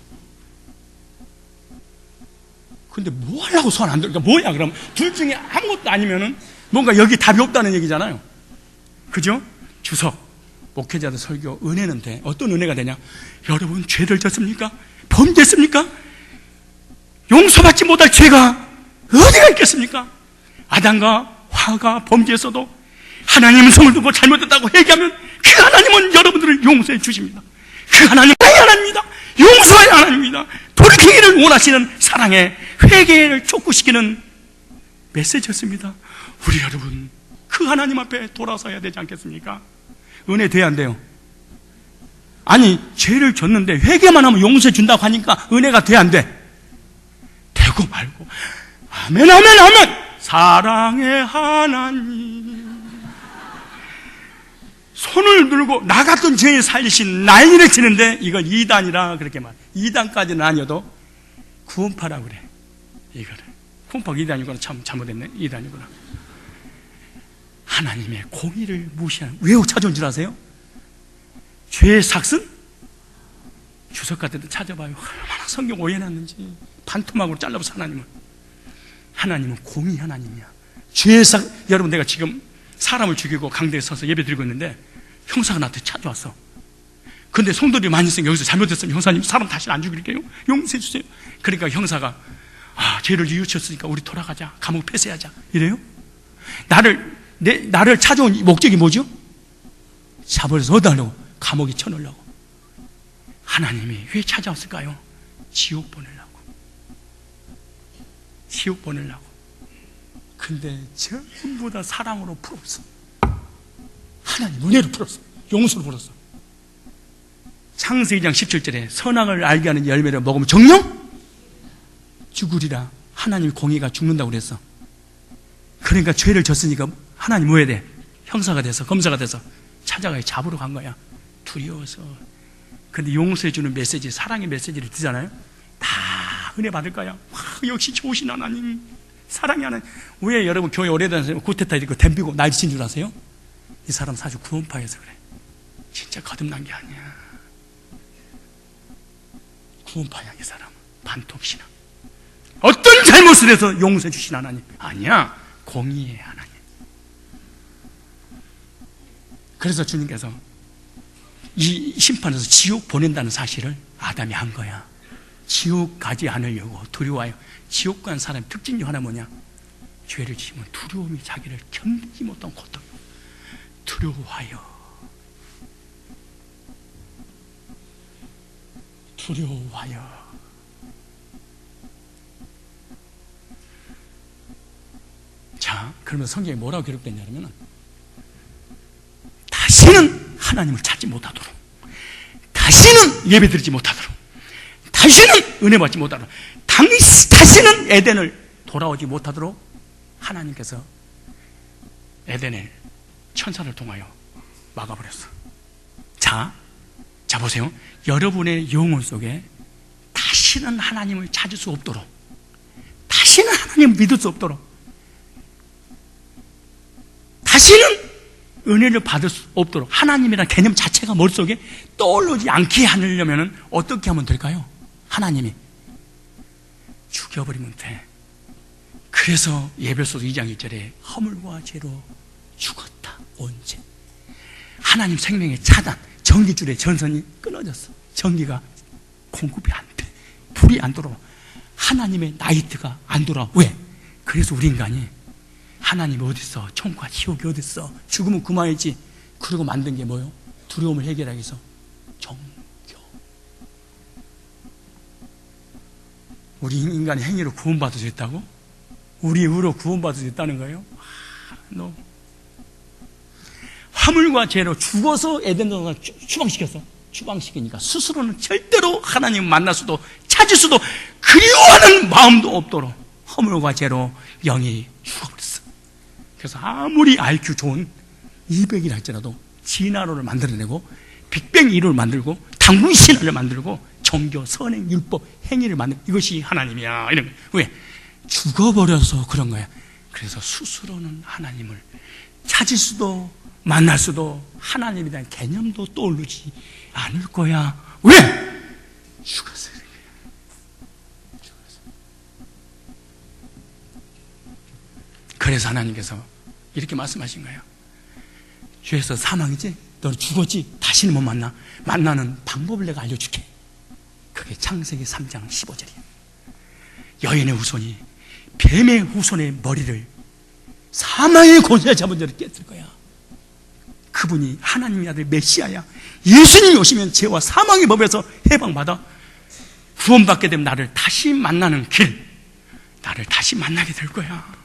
근데 뭐 하려고 손 안 들어? 뭐야 그럼? 둘 중에 아무것도 아니면은 뭔가 여기 답이 없다는 얘기잖아요. 그죠? 주석, 목회자들 설교, 은혜는 돼. 어떤 은혜가 되냐? 여러분 죄를 졌습니까? 범죄했습니까? 용서받지 못할 죄가 어디가 있겠습니까? 아담과 하와가 범죄했어도 하나님은 성을 두고 잘못했다고 얘기하면 그 하나님은 여러분들을 용서해 주십니다. 그 하나님은 하나님입니다. 용서의 하나님입니다. 돌이키기를 원하시는 사랑의 회개를 촉구시키는 메시지였습니다. 우리 여러분 그 하나님 앞에 돌아서야 되지 않겠습니까? 은혜 돼야 안 돼요? 아니 죄를 졌는데 회개만 하면 용서해 준다고 하니까 은혜가 돼야 안 돼? 되고 말고 아멘 아멘 아멘. 사랑의 하나님 손을 들고 나 같은 죄인 살리신 난리를 치는데 이걸 2단이라 그렇게 말. 2단까지는 아니어도 구원파라고 그래. 이거를 구원파가 2단이구나. 참 잘못했네. 2단이구나. 하나님의 공의를 무시하는, 왜 찾아온 줄 아세요? 죄의 삭슨? 주석 같은 데 찾아봐요. 얼마나 성경 오해놨는지. 반토막으로 잘라버서 하나님은 공의 하나님이야. 죄의 여러분 내가 지금 사람을 죽이고 강대에 서서 예배 드리고 있는데 형사가 나한테 찾아왔어. 근데 성도들이 많이 있으니까 여기서 잘못했으면 형사님 사람 다시 안 죽일게요. 용서해 주세요. 그러니까 형사가 죄를 뉘우쳤으니까 우리 돌아가자. 감옥 폐쇄하자. 이래요? 나를 찾아온 목적이 뭐죠? 잡아서 얻으려고, 감옥에 쳐넣으려고. 하나님이 왜 찾아왔을까요? 지옥 보내려고. 근데 전부 다 사랑으로 풀었어. 하나님 은혜로 풀었어. 용서로 풀었어. 창세기 2장 17절에 선악을 알게 하는 열매를 먹으면 정령 죽으리라. 하나님 공의가 죽는다고 그랬어. 그러니까 죄를 졌으니까 하나님 뭐 해야 돼? 형사가 돼서, 검사가 돼서 찾아가요. 잡으러 간 거야. 두려워서. 근데 용서해주는 메시지, 사랑의 메시지를 듣잖아요. 다 은혜 받을 거야. 와, 역시 좋으신 하나님, 사랑의 하나님. 왜 여러분 교회 오래 다니시면 구테타 이렇게 댐비고 날친 줄 아세요? 이 사람 사실 구원파여서 그래. 진짜 거듭난 게 아니야. 구원파야 이 사람. 반통신앙. 어떤 잘못을 해서 용서해 주신 하나님 아니야. 공의의 하나님. 그래서 주님께서 이 심판에서 지옥 보낸다는 사실을 아담이 한 거야. 지옥 가지 않으려고 두려워요. 지옥 간 사람의 특징이 하나 뭐냐? 죄를 지으면 두려움이 자기를 견디지 못한 고통. 두려워하여. 자, 그러면 성경에 뭐라고 기록됐냐면 다시는 하나님을 찾지 못하도록, 다시는 예배드리지 못하도록, 다시는 은혜 받지 못하도록, 다시는 에덴을 돌아오지 못하도록 하나님께서 에덴의 천사를 통하여 막아버렸어. 자 보세요. 여러분의 영혼 속에 다시는 하나님을 찾을 수 없도록, 다시는 하나님을 믿을 수 없도록, 다시는 은혜를 받을 수 없도록 하나님이라는 개념 자체가 머릿속에 떠오르지 않게 하려면 어떻게 하면 될까요? 하나님이 죽여버리면 돼. 그래서 예배소 2장 1절에 허물과 죄로 죽었다. 언제? 하나님 생명의 차단, 전기줄의 전선이 끊어졌어. 전기가 공급이 안 돼. 불이 안 들어와. 하나님의 나이트가 안 돌아와. 왜? 그래서 우리 인간이 하나님이 어딨어? 천국과 지옥이 어딨어? 죽으면 그만이지. 그러고 만든 게 뭐요? 두려움을 해결하기 위해서 종교. 우리 인간의 행위로 구원받을 수 있다고? 우리 의로 구원받을 수 있다는 거예요? 너 화물과 죄로 죽어서 에덴 동산을 추방시켰어. 추방시키니까 스스로는 절대로 하나님을 만날 수도 찾을 수도 그리워하는 마음도 없도록 허물과 죄로 영이 죽어버렸어. 그래서 아무리 IQ 좋은 200이라 할지라도 진화론을 만들어내고 빅뱅 이론을 만들고 당군 신화를 만들고 종교, 선행, 율법, 행위를 만들고 이것이 하나님이야. 이런 거야. 왜? 죽어버려서 그런 거야. 그래서 스스로는 하나님을 찾을 수도 만날 수도 하나님에 대한 개념도 떠오르지 않을 거야. 왜? 죽었어요. 그래서 하나님께서 이렇게 말씀하신 거예요. 죄에서 사망이지? 너 죽었지? 다시는 못 만나. 만나는 방법을 내가 알려줄게. 그게 창세기 3장 15절이에요. 여인의 후손이 뱀의 후손의 머리를 사망의 권세에 잡은 자를 깼을 거야. 그분이 하나님의 아들 메시아야. 예수님이 오시면 죄와 사망의 법에서 해방받아 구원받게 되면 나를 다시 만나는 길, 나를 다시 만나게 될 거야.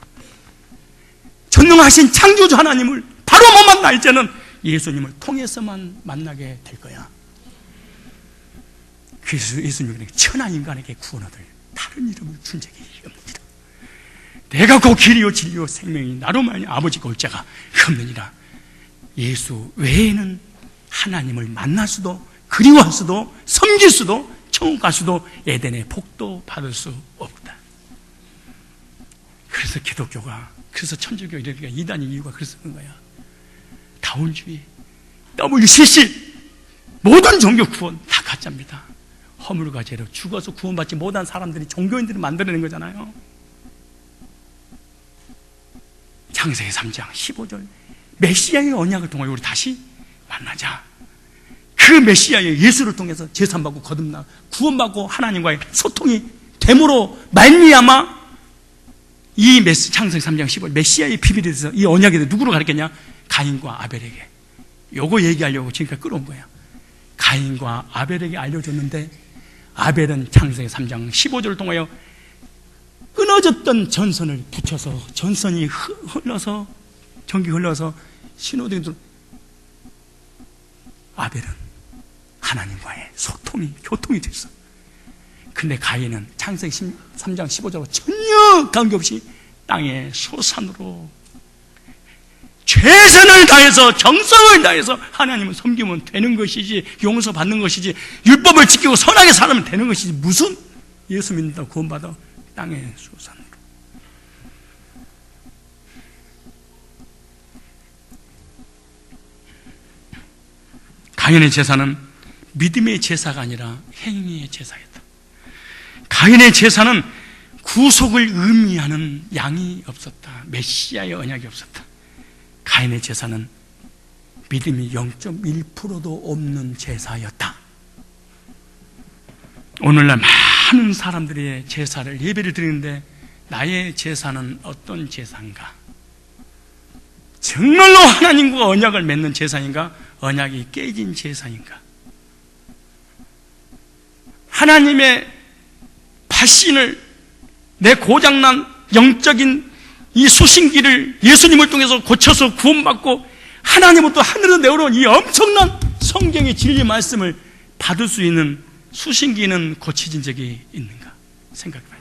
전능하신 창조주 하나님을 바로 못 만날 때는 예수님을 통해서만 만나게 될 거야. 그래서 예수님은 천하 인간에게 구원 얻을 다른 이름을 준 적이 없느니라. 내가 그 길이요 진리요 생명이 나로 말미암아 아버지가 올 자가 없느니라. 예수 외에는 하나님을 만날 수도 그리워할 수도 섬길 수도 천국 갈 수도 에덴의 복도 받을 수 없다. 그래서 기독교가, 그래서 천주교 이렇게 이단의 이유가 그래서 그런 거야. 다원주의, WCC, 모든 종교 구원 다 가짜입니다. 허물과 죄로 죽어서 구원받지 못한 사람들이 종교인들이 만들어낸 거잖아요. 창세기 3장 15절 메시아의 언약을 통하여 우리 다시 만나자. 그 메시아의 예수를 통해서 제산받고 거듭나 구원받고 하나님과의 소통이 됨으로 말미암아 이 창세기 3장 15절 메시아의 비밀에 대해서 이 언약에 대해서 누구로 가르쳤냐? 가인과 아벨에게. 요거 얘기하려고 지금까지 끌어온 거야. 가인과 아벨에게 알려줬는데 아벨은 창세기 3장 15절을 통하여 끊어졌던 전선을 붙여서 전선이 흘러서 전기 흘러서 신호등이 들어. 아벨은 하나님과의 소통이 교통이 됐어. 근데 가인은 창세기 3장 15절로 전혀 관계없이 땅의 소산으로 최선을 다해서 정성을 다해서 하나님을 섬기면 되는 것이지, 용서받는 것이지, 율법을 지키고 선하게 살면 되는 것이지, 무슨 예수 믿는다고 구원받아 땅의 소산으로. 가인의 제사는 믿음의 제사가 아니라 행위의 제사였다. 가인의 제사는 구속을 의미하는 양이 없었다. 메시아의 언약이 없었다. 가인의 제사는 믿음이 0.1%도 없는 제사였다. 오늘날 많은 사람들이 제사를 예배를 드리는데 나의 제사는 어떤 제사인가? 정말로 하나님과 언약을 맺는 제사인가? 언약이 깨진 제사인가? 하나님의 발신을 내 고장난 영적인 이 수신기를 예수님을 통해서 고쳐서 구원받고 하나님으로부터 하늘로 내려온 이 엄청난 성경의 진리 말씀을 받을 수 있는 수신기는 고쳐진 적이 있는가 생각해봐요.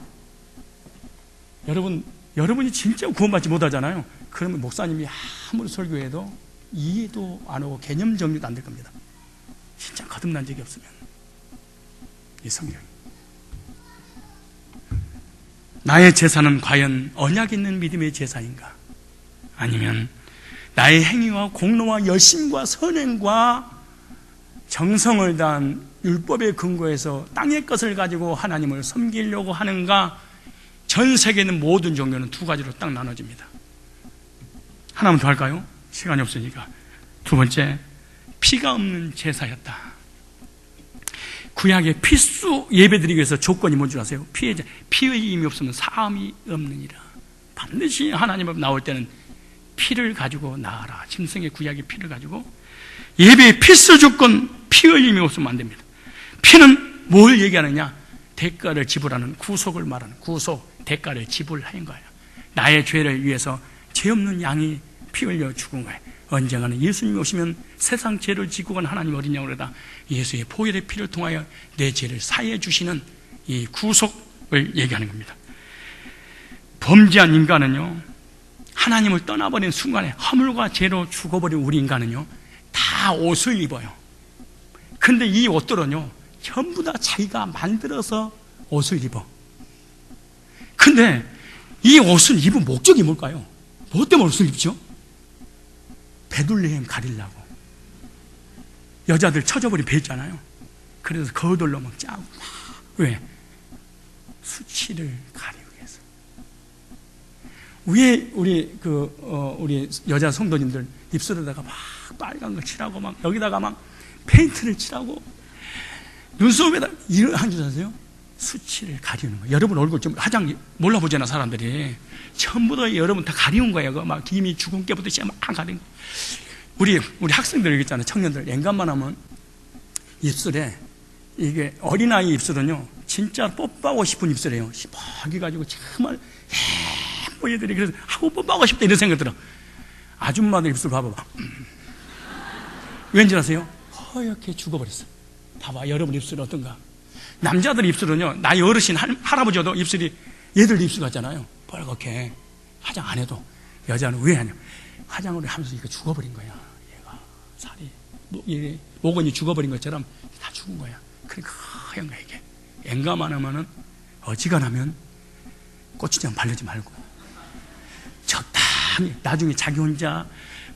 여러분 여러분이 진짜 구원받지 못하잖아요. 그러면 목사님이 아무리 설교해도 이해도 안 하고 개념 정리도 안 될 겁니다. 진짜 거듭난 적이 없으면. 이 성경. 나의 제사는 과연 언약 있는 믿음의 제사인가? 아니면 나의 행위와 공로와 열심과 선행과 정성을 다한 율법의 근거에서 땅의 것을 가지고 하나님을 섬기려고 하는가? 전 세계에 있는 모든 종교는 두 가지로 딱 나눠집니다. 하나만 더 할까요? 시간이 없으니까. 두 번째, 피가 없는 제사였다. 구약의 필수 예배드리기 위해서 조건이 뭔지 아세요? 피의 힘이 없으면 사함이 없느니라. 반드시 하나님 앞에 나올 때는 피를 가지고 나아라. 짐승의 구약의 피를 가지고. 예배의 필수 조건, 피의 힘이 없으면 안 됩니다. 피는 뭘 얘기하느냐? 대가를 지불하는, 구속을 말하는, 구속, 대가를 지불하는 거예요. 나의 죄를 위해서 죄 없는 양이 피 흘려 죽은 거예요. 언젠가는 예수님이 오시면 세상 죄를 지고 간 하나님 어린 양으로 다 예수의 보혈의 피를 통하여 내 죄를 사해 주시는 이 구속을 얘기하는 겁니다. 범죄한 인간은요, 하나님을 떠나버린 순간에 허물과 죄로 죽어버린 우리 인간은요, 다 옷을 입어요. 근데 이 옷들은요, 전부 다 자기가 만들어서 옷을 입어. 근데 이 옷을 입은 목적이 뭘까요? 뭐 때문에 옷을 입죠? 베들레헴 가리려고. 여자들 쳐져버린 배 있잖아요. 그래서 거들로 막 짜고 막. 왜? 수치를 가리기 위해서. 위에 우리 여자 성도님들 입술에다가 막 빨간 거 칠하고 막 여기다가 막 페인트를 칠하고 눈썹에다 이런 한 줄 아세요? 수치를 가리는 거예요. 여러분 얼굴 좀 화장 몰라보잖아, 사람들이. 전부 다 여러분 다 가리운 거예요. 막 이미 죽은 깨부터 시작 막 가린 거. 우리 학생들 여기 있잖아요. 청년들. 엔간만 하면 입술에, 이게 어린아이 입술은요, 진짜 뽀뽀하고 싶은 입술이에요. 시퍼게 가지고 정말 예쁜 애들이 그래서 하고 뽀뽀하고 싶다 이런 생각 들어. 아줌마들 입술 봐봐봐. 왠지 아세요? 허옇게 죽어버렸어. 봐봐, 여러분 입술이 어떤가? 남자들 입술은요, 나이 어르신 할아버지도 입술이 얘들 입술 같잖아요. 빨갛게. 화장 안 해도. 여자는 왜 하냐? 화장을 하면서 이거 죽어버린 거야. 얘가 살이 모근이 죽어버린 것처럼 다 죽은 거야. 그러니까 하얀 거야 이게. 앵가만 하면은 어지간하면 고추장 바르지 말고 적당히 나중에 자기 혼자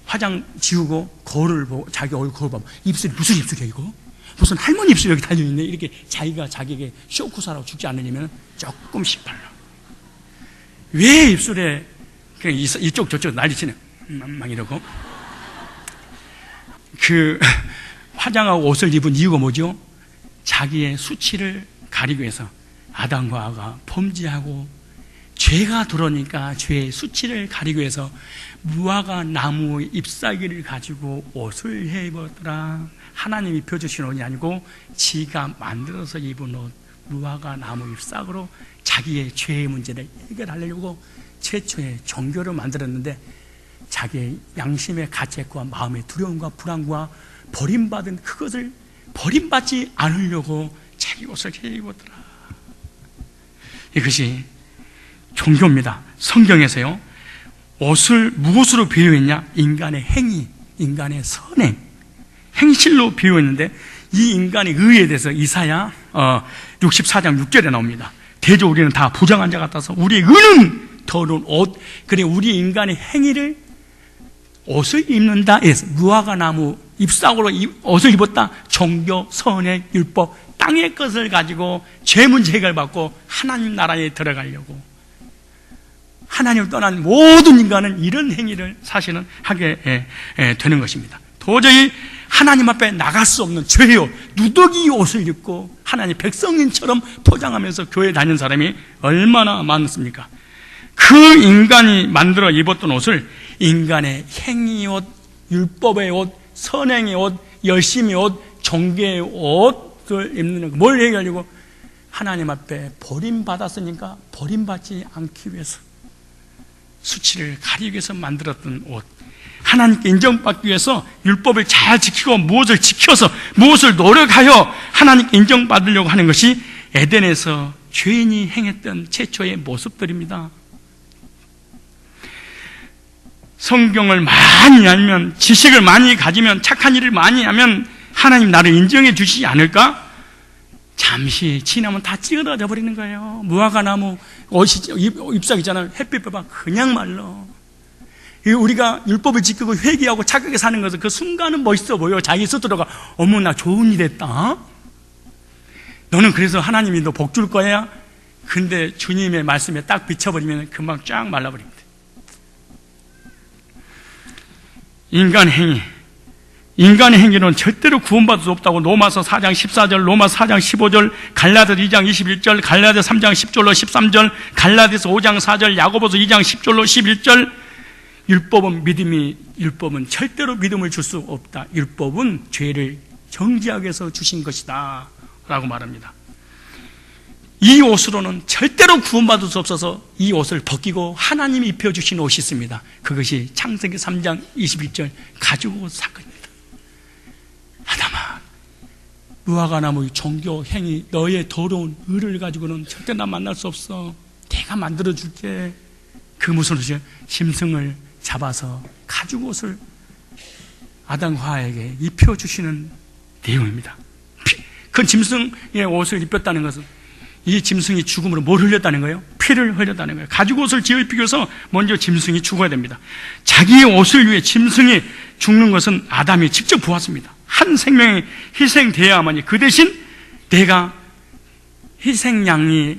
화장 지우고 거울을 보고 자기 얼굴 거울 보면 입술이 무슨 입술이야 이거? 무슨 할머니 입술이 여기 달려있네. 이렇게 자기가 자기에게 쇼크사라고 죽지 않으려면 조금씩 발라. 왜 입술에 이쪽 저쪽 난리치네 막 이러고. 화장하고 옷을 입은 이유가 뭐죠? 자기의 수치를 가리기 위해서. 아담과 하와가 범죄하고 죄가 들어오니까 죄의 수치를 가리기 위해서 무화과 나무의 잎사귀를 가지고 옷을 해 입었더라. 하나님이 펴주신 옷이 아니고 지가 만들어서 입은 옷, 무화과 나무 잎사귀로 자기의 죄의 문제를 해결하려고 최초의 종교를 만들었는데, 자기의 양심의 가책과 마음의 두려움과 불안과 버림받은 그것을 버림받지 않으려고 자기 옷을 해 입었더라. 이것이 종교입니다. 성경에서요, 옷을 무엇으로 비유했냐? 인간의 행위, 인간의 선행, 행실로 비유했는데, 이 인간의 의에 대해서 이사야 64장 6절에 나옵니다. 대저 우리는 다 부정한 자 같아서 우리의 의는 더러운 옷, 그래 우리 인간의 행위를 옷을 입는다 해서 무화과 나무 잎사귀로 옷을 입었다. 종교, 선행, 율법, 땅의 것을 가지고 죄 문제 해결받고 하나님 나라에 들어가려고. 하나님을 떠난 모든 인간은 이런 행위를 사실은 하게 되는 것입니다. 도저히 하나님 앞에 나갈 수 없는 죄의 옷, 누더기 옷을 입고 하나님 백성인처럼 포장하면서 교회 다니는 사람이 얼마나 많습니까? 그 인간이 만들어 입었던 옷을 인간의 행위 옷, 율법의 옷, 선행의 옷, 열심의 옷, 종교의 옷을 입는 거. 뭘 얘기하려고? 하나님 앞에 버림받았으니까 버림받지 않기 위해서, 수치를 가리기 위해서 만들었던 옷, 하나님께 인정받기 위해서 율법을 잘 지키고 무엇을 지켜서 무엇을 노력하여 하나님께 인정받으려고 하는 것이 에덴에서 죄인이 행했던 최초의 모습들입니다. 성경을 많이 알면, 지식을 많이 가지면, 착한 일을 많이 하면 하나님 나를 인정해 주시지 않을까? 잠시 지나면 다 찌그러져 버리는 거예요. 무화과나무 잎사귀 있잖아요. 햇빛 봐봐, 그냥 말라. 우리가 율법을 지키고 회개하고 착하게 사는 것은 그 순간은 멋있어 보여. 자기 스스로가 어머 나 좋은 일 했다, 너는 그래서 하나님이 너 복 줄 거야. 근데 주님의 말씀에 딱 비춰버리면 금방 쫙 말라버립니다. 인간의 행위는 절대로 구원받을 수 없다고 로마서 4장 14절, 로마서 4장 15절, 갈라디아서 2장 21절, 갈라디아서 3장 10절로 13절, 갈라디아서 5장 4절, 야고보서 2장 10절로 11절. 율법은 절대로 믿음을 줄 수 없다. 율법은 죄를 정지하기 위해서 주신 것이다 라고 말합니다. 이 옷으로는 절대로 구원받을 수 없어서 이 옷을 벗기고 하나님이 입혀주신 옷이 있습니다. 그것이 창세기 3장 21절 가죽옷 사건입니다. 아담아, 무화과나무 종교 행위, 너의 더러운 의를 가지고는 절대 나 만날 수 없어. 내가 만들어줄게. 그 무슨 옷이요? 짐승을 잡아서 가죽옷을 아담과에게 입혀주시는 내용입니다. 그 짐승의 옷을 입혔다는 것은 이 짐승이 죽음으로 뭘 흘렸다는 거예요? 피를 흘렸다는 거예요. 가죽옷을 지어입히기 위해서 먼저 짐승이 죽어야 됩니다. 자기의 옷을 위해 짐승이 죽는 것은 아담이 직접 보았습니다. 한 생명이 희생되어야만이, 그 대신 내가 희생양이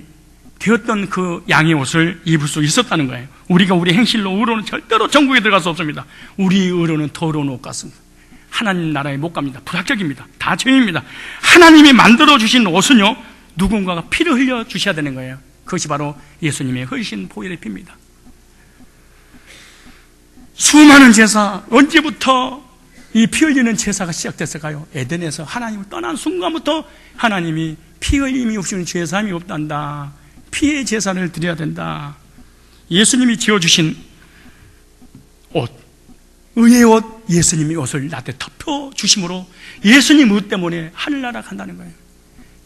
되었던 그 양의 옷을 입을 수 있었다는 거예요. 우리가 우리 행실로 의로는 절대로 천국에 들어갈 수 없습니다. 우리 의로는 더러운 옷 같습니다. 하나님 나라에 못 갑니다. 불합격입니다. 다 죄입니다. 하나님이 만들어주신 옷은요, 누군가가 피를 흘려주셔야 되는 거예요. 그것이 바로 예수님의 흘리신 보혈의 피입니다. 수많은 제사, 언제부터 이 피 흘리는 제사가 시작됐을까요? 에덴에서 하나님을 떠난 순간부터 하나님이 피 흘림이 없이는 죄사함이 없단다. 피의 제사를 드려야 된다. 예수님이 지어주신 옷, 의의 옷, 예수님이 옷을 나한테 덮여주심으로 예수님 옷 때문에 하늘나라 간다는 거예요.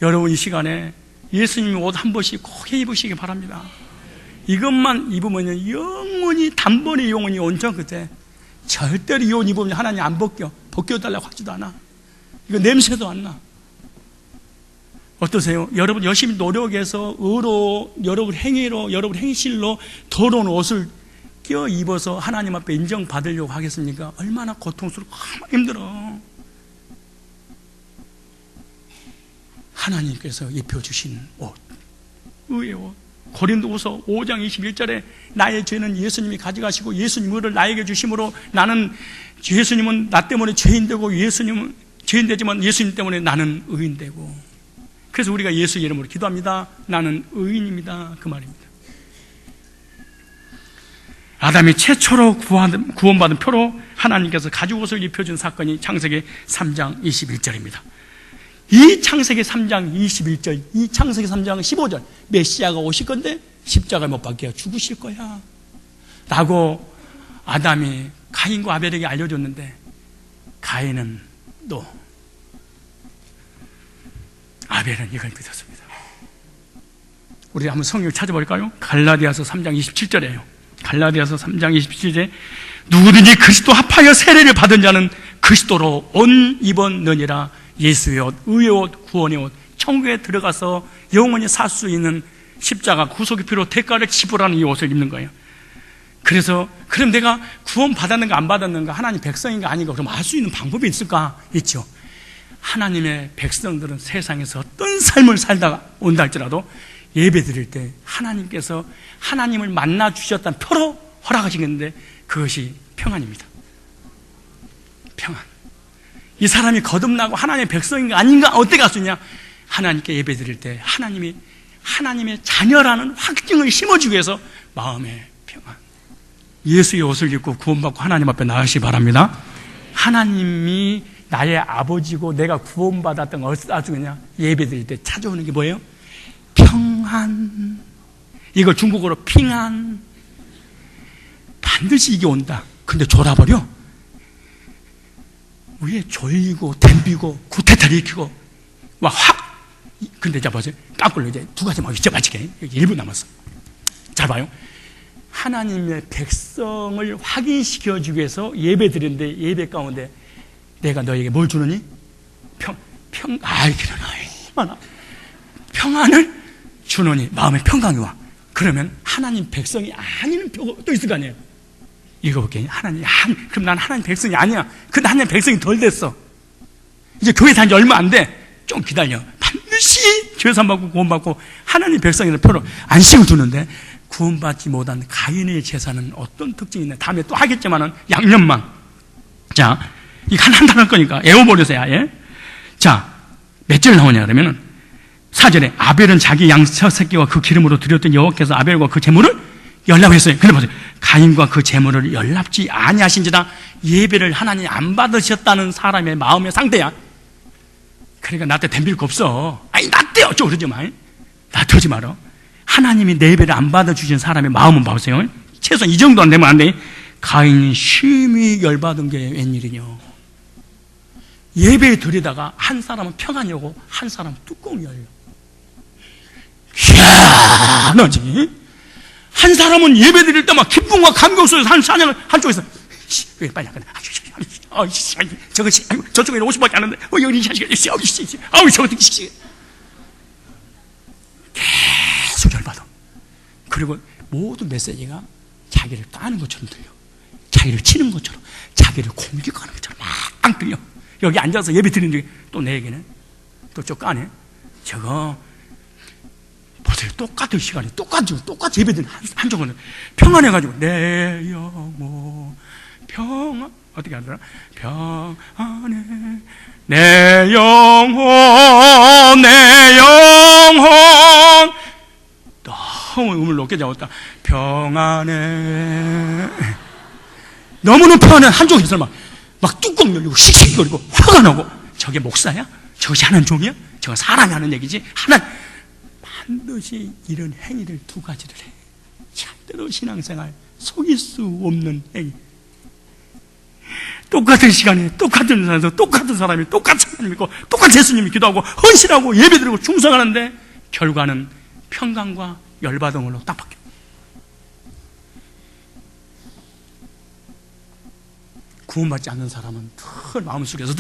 여러분 이 시간에 예수님이 옷 한 번씩 꼭 입으시기 바랍니다. 이것만 입으면 영원히, 단번에 영원히 온전 그때. 절대로 이 옷 입으면 하나님 안 벗겨달라고 하지도 않아. 이거 냄새도 안 나. 어떠세요? 여러분 열심히 노력해서 의로, 여러분 행위로, 여러분 행실로 더러운 옷을 껴 입어서 하나님 앞에 인정받으려고 하겠습니까? 얼마나 고통스럽고 힘들어. 하나님께서 입혀주신 옷, 의의 옷. 고린도후서 5장 21절에 나의 죄는 예수님이 가져가시고 예수님 의를 나에게 주심으로 나는, 예수님은 나 때문에 죄인되고 예수님은 죄인되지만 예수님 때문에 나는 의인되고, 그래서 우리가 예수 이름으로 기도합니다. 나는 의인입니다. 그 말입니다. 아담이 최초로 구원받은 표로 하나님께서 가죽옷을 입혀준 사건이 창세기 3장 21절입니다. 이 창세기 3장 21절, 이 창세기 3장 15절, 메시아가 오실 건데 십자가에 못 박혀 죽으실 거야 라고 아담이 가인과 아벨에게 알려줬는데, 가인은 또 아벨은 이걸 믿었습니다. 우리 한번 성경을 찾아볼까요? 갈라디아서 3장 27절이에요. 갈라디아서 3장 27절에 누구든지 그리스도 합하여 세례를 받은 자는 그리스도로 옷 입었느니라. 예수의 옷, 의의 옷, 구원의 옷, 천국에 들어가서 영원히 살 수 있는 십자가 구속의 피로 대가를 지불하는 이 옷을 입는 거예요. 그래서 그럼 내가 구원 받았는가 안 받았는가, 하나님 백성인가 아닌가, 그럼 알 수 있는 방법이 있을까? 있죠. 하나님의 백성들은 세상에서 어떤 삶을 살다가 온다 할지라도 예배 드릴 때 하나님께서 하나님을 만나 주셨다는 표로 허락하시겠는데, 그것이 평안입니다. 평안. 이 사람이 거듭나고 하나님의 백성인가 아닌가 어떻게 알 수 있냐? 하나님께 예배 드릴 때 하나님이 하나님의 자녀라는 확증을 심어주기 위해서 마음의 평안. 예수의 옷을 입고 구원받고 하나님 앞에 나가시기 바랍니다. 하나님이 나의 아버지고 내가 구원받았던 걸 어디서 알수있냐? 예배 드릴 때 찾아오는 게 뭐예요? 평안. 이걸 중국어로 핑안. 반드시 이게 온다. 근데 졸아버려. 위에 졸리고 댐비고 구태타를 일으키고 막 확. 근데 자 보세요. 까꿀로 이제 두 가지 막 잊어봐지게. 여기 1분 남았어. 잘 봐요. 하나님의 백성을 확인시켜주기 위해서 예배 드리는데, 예배 가운데 내가 너에게 뭘 주느니? 평안을 주느니, 마음의 평강이 와. 그러면 하나님 백성이 아닌 표가 또 있을 거 아니에요. 읽어볼게요. 그럼 난 하나님 백성이 아니야. 근데 하나님 백성이 덜 됐어. 이제 교회 다닌 지 얼마 안 돼. 좀 기다려. 반드시 죄산 받고 구원받고 하나님 백성이라는 표로 안식을 두는데, 구원받지 못한 가인의 제사는 어떤 특징이 있나? 다음에 또 하겠지만은 양념만. 자, 이거 한 달 할 거니까 애워버리세요. 예? 자, 몇 절 나오냐 그러면은 4절에 아벨은 자기 양 첫 새끼와 그 기름으로 드렸던 여호와께서 아벨과 그 제물을 연락했어요. 근데 보세요. 가인과 그 제물을 연락지 아니하신지라. 예배를 하나님 안 받으셨다는 사람의 마음의 상태야. 그러니까 나한테 덤빌 거 없어. 아니 나한테 어쩌고 그러지 마. 나한테 오지 마라. 하나님이 내 예배를 안 받아주신 사람의 마음은 봐보세요. 최소한 이 정도 안 되면 안 돼. 가인이 심히 열받은 게 웬일이뇨. 예배에 들이다가 한 사람은 평안이 오고 한 사람은 뚜껑이 열려. 희한하지? 한 사람은 예배 드릴 때 막 기쁨과 감격 속에서 한 찬양을 한쪽에서 왜 빨리 안 가냐? 저것이 저쪽에 50밖에 안 하는데 여기 저거 계속 열받아. 그리고 모든 메시지가 자기를 까는 것처럼 들려. 자기를 치는 것처럼, 자기를 공격하는 것처럼 막 들려. 여기 앉아서 예배 드리는 중에 또 내 얘기는 또 저 까네. 저거 보세요. 똑같은 시간에 똑같이 예배 드리는 한쪽은 평안해가지고 내 영혼 평안, 어떻게 하더라? 평안해 내 영혼 너무 음을 높게 잡았다. 평안해. 너무너무 평안해. 한쪽에서 막 뚜껑 열리고 씩씩거리고 화가 나고. 저게 목사야? 저것이 하나님 종이야? 저건 사람이 하는 얘기지. 하나님 반드시 이런 행위를 두 가지를 해. 절대로 신앙생활 속일 수 없는 행위. 똑같은 시간에 똑같은 사람에서 똑같은 사람이 똑같이 하나님 믿고 똑같이 예수님이 기도하고 헌신하고 예배드리고 충성하는데 결과는 평강과 열받음으로 딱 바뀌어. 구원받지 않는 사람은 늘 마음속에서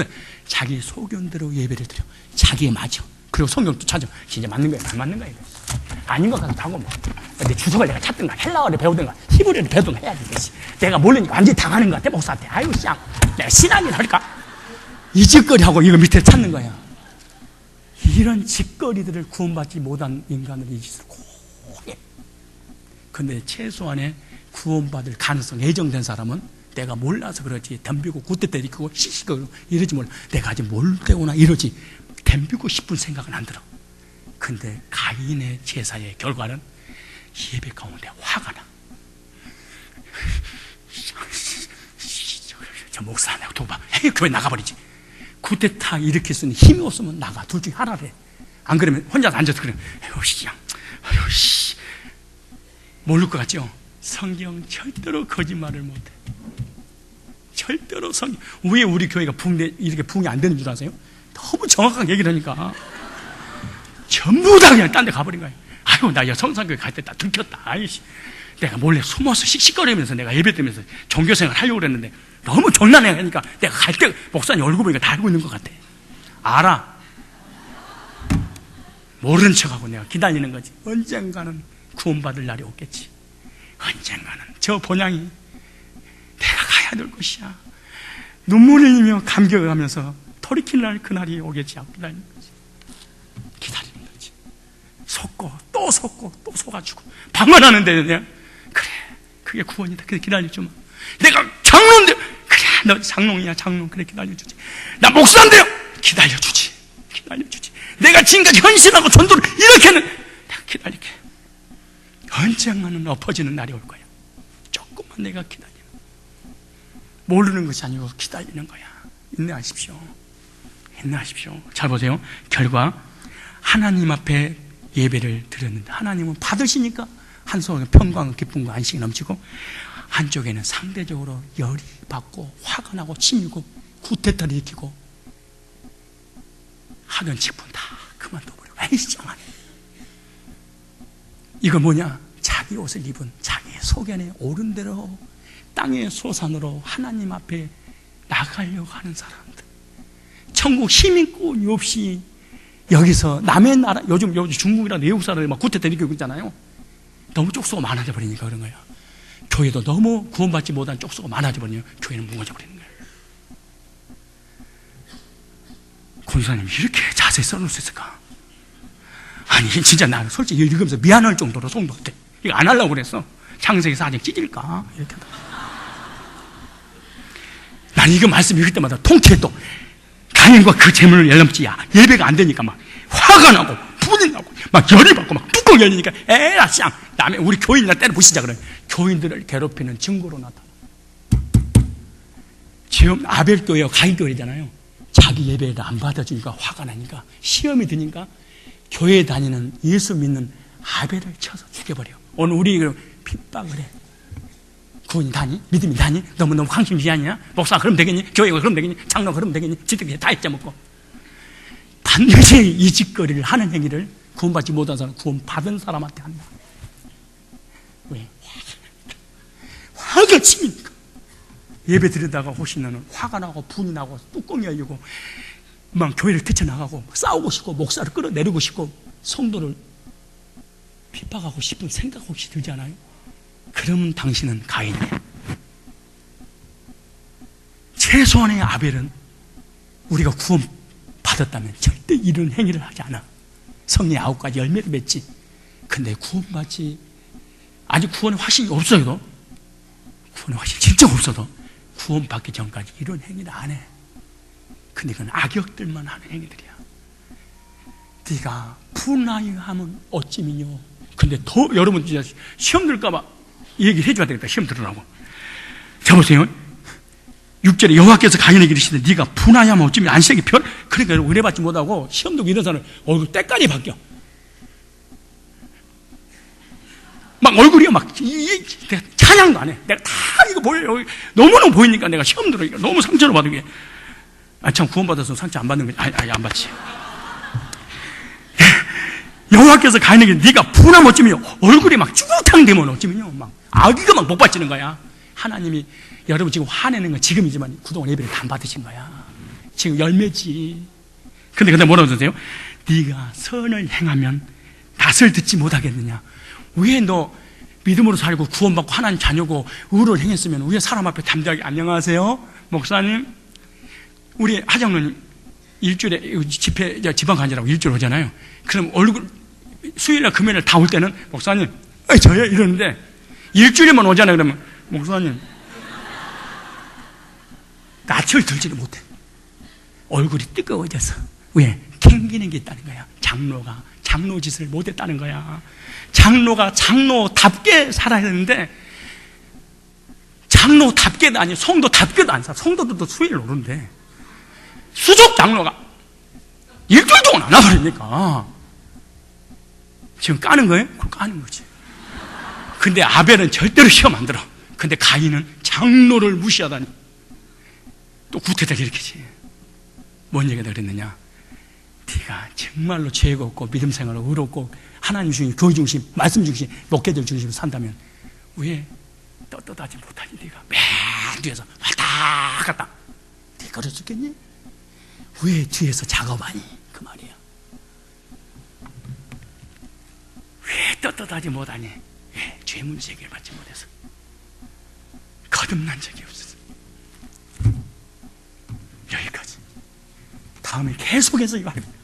자기 소견대로 예배를 드려. 자기에 맞아. 그리고 성경도 찾아. 진짜 맞는 거야, 안 맞는 거야. 아닌 것 같다고 뭐. 내 주석을 내가 찾든가 헬라어를 배우든가 히브리어를 배우든가 해야 되겠지. 내가 모르니까 완전히 당하는 것 같아, 목사한테. 아유 쌍, 내가 신앙이 할까? 이 짓거리하고 이거 밑에 찾는 거야. 이런 짓거리들을 구원받지 못한 인간을 이 짓을 꼭 해. 근데 최소한의 구원받을 가능성 예정된 사람은 내가 몰라서 그러지 덤비고 굿대 때리고 씩씩거리고 이러지 몰라. 내가 아직 모르구나 이러지 덤비고 싶은 생각은 안 들어. 근데 가인의 제사의 결과는 예배 가운데 화가 나. 저 목사 내가 두고 봐. 교회 나가버리지. 쿠데타 일으킬 수 있는 힘이 없으면 나가. 둘 중에 하나래. 안 그러면 혼자서 앉아서 그래. 아유씨. 모를 것 같죠? 성경 절대로 거짓말을 못해. 절대로 성경. 왜 우리 교회가 이렇게 부흥이 안 되는 줄 아세요? 너무 정확하게 얘기를 하니까. 전부 다 그냥 딴 데 가버린 거예요. 아유, 나 성산교회 갈 때 다 들켰다. 아이씨. 내가 몰래 숨어서 씩씩거리면서 내가 예배 드리면서 종교생활 하려고 그랬는데 너무 곤란해 하니까 내가 갈 때 목사님 얼굴 보니까 다 알고 있는 것 같아. 알아. 모른 척하고 내가 기다리는 거지. 언젠가는 구원받을 날이 오겠지. 언젠가는 저 본향이 내가 가야 될 것이야. 눈물을 흘리며 감격하면서 돌이킬 날 그날이 오겠지 하고 기다리는 거지. 기다리는 거지. 속고 또 속아주고 방언하는데 내가 그래 그게 구원이다. 그래 기다려주마. 내가 장로인데 그래 너 장롱이야 장롱. 그래 기다려주지. 나 목사인데요. 기다려주지. 내가 지금까지 헌신하고 전도를 이렇게는 내가 기다릴게. 언젠가는 엎어지는 날이 올 거야. 조금만 내가 기다리는. 모르는 것이 아니고 기다리는 거야. 인내하십시오. 잘 보세요. 결과 하나님 앞에 예배를 드렸는데 하나님은 받으시니까 한손에 평강과 기쁨과 안식이 넘치고 한쪽에는 상대적으로 열이 받고 화가 나고 치밀고 구태타를 일으키고 하던 직분 다 그만둬버리고 에이 짱하네. 이거 뭐냐? 자기 옷을 입은 자기 소견에 오른 대로 땅의 소산으로 하나님 앞에 나가려고 하는 사람들, 천국 시민권이 없이 여기서 남의 나라, 요즘 중국이랑 외국 사람들이 막 구태 때리고 있잖아요. 너무 쪽수가 많아져 버리니까 그런 거야. 교회도 너무 구원받지 못한 쪽수가 많아져 버리면 교회는 무너져 버리는 거예요. 권사님 이렇게 자세히 써놓을 수 있을까? 아니 진짜 나 솔직히 읽으면서 미안할 정도로 성도한테 이거 안 하려고 그랬어. 창세기 4장 찢을까? 이렇게 하다. 난 이거 말씀 읽을 때마다 통째에 또 가인과 그 재물을 열람지야 예배가 안 되니까 막 화가 나고 분이 나고 막 열이 받고 막 뚜껑 열리니까 에라 쌍 남의 우리 교인이나 때려 부시자 그래. 교인들을 괴롭히는 증거로 나타나. 지금 아벨 교회와 가인 교회잖아요. 자기 예배를 안 받아주니까 화가 나니까 시험이 드니까 교회에 다니는 예수 믿는 아벨을 쳐서 죽여버려. 오늘 우리 핍박을 해. 구원이 다니? 믿음이 다니? 너무너무 황심시하냐? 목사 그러면 되겠니? 교회가 그러면 되겠니? 장로 그러면 되겠니? 지들끼리 다 잊어먹고 반드시 이 짓거리를 하는 행위를 구원받지 못한 사람, 구원받은 사람한테 한다. 왜? 화가 치니까 예배 드리다가 호시는 화가 나고 분이 나고 뚜껑이 열리고 막 교회를 뛰쳐나가고 싸우고 싶고 목사를 끌어내리고 싶고 성도를 핍박하고 싶은 생각 혹시 들지 않아요? 그러면 당신은 가인이에요. 최소한의 아벨은 우리가 구원 받았다면 절대 이런 행위를 하지 않아. 성리 9가지 열매를 맺지. 근데 구원받지 아직 구원의 확신이 없어도 구원의 확신이 진짜 없어도 구원받기 전까지 이런 행위를 안 해. 근데 이건 악역들만 하는 행위들이야. 네가 푸나이하면 어찌미뇨. 근데 더 여러분 진짜 시험 들까봐 이 얘기를 해줘야 되겠다. 시험 들으라고. 자 보세요. 6절에 여호와께서 가인에게 이르시되 네가 분하야면 어찌면 안식이 별 그러니까 은혜 받지 못하고 시험 들고 이런 사람은 얼굴 때깔이 바뀌어. 막 얼굴이 막 찬양도 안 해. 내가 다 이거 보여요. 너무너무 보이니까 내가 시험 들으니까 너무 상처를 받은 게. 아 참 구원받아서 상처 안 받는 거지. 아니 안 받지. 여호와께서 가인에게 네가 분하면 어찌면 얼굴이 막 쭈긋탕되면 어찌면요 막 아기가 막 복받치는 거야. 하나님이 여러분 지금 화내는 건 지금이지만 그동안 예배를 다 안 받으신 거야. 지금 열매지. 근데 뭐라고 하세요? 네가 선을 행하면 낯을 듣지 못하겠느냐. 왜 너 믿음으로 살고 구원받고 하나님 자녀고 의를 행했으면 왜 사람 앞에 담대하게 안녕하세요 목사님 우리 하장로님 일주일에 집회 지방 간지라고 일주일 오잖아요. 그럼 얼굴 수요일날 금요일날 다 올 때는 목사님 저요 이러는데 일주일에만 오잖아요. 그러면 목사님 낯을 들지를 못해. 얼굴이 뜨거워져서. 왜? 캥기는 게 있다는 거야. 장로가 장로 짓을 못했다는 거야. 장로가 장로답게 살아야 되는데 장로답게도 아니고 성도답게도 안 살아. 성도들도 수요일 오는데 수족 장로가 일주일 동안 안 와버리니까 지금 까는 거예요? 그걸 까는 거지. 근데 아벨은 절대로 시험 안 들어. 근데 가인은 장로를 무시하다니 또 구태다 일으키지. 뭔 얘기가 그랬느냐? 네가 정말로 죄가 없고 믿음 생활을 의롭고 하나님 중심, 교회 중심, 말씀 중심, 목회들 중심으로 산다면 왜 떳떳하지 못하니? 네가 맨 뒤에서 왔다 갔다 네가 그럴 수 있겠니? 왜 뒤에서 작업하니? 그 말이야. 왜 떳떳하지 못하니? 왜 죄문제 해결 받지 못해서 거듭난 적이 없었어. 여기까지. 다음에 계속해서 이거 하는 거야.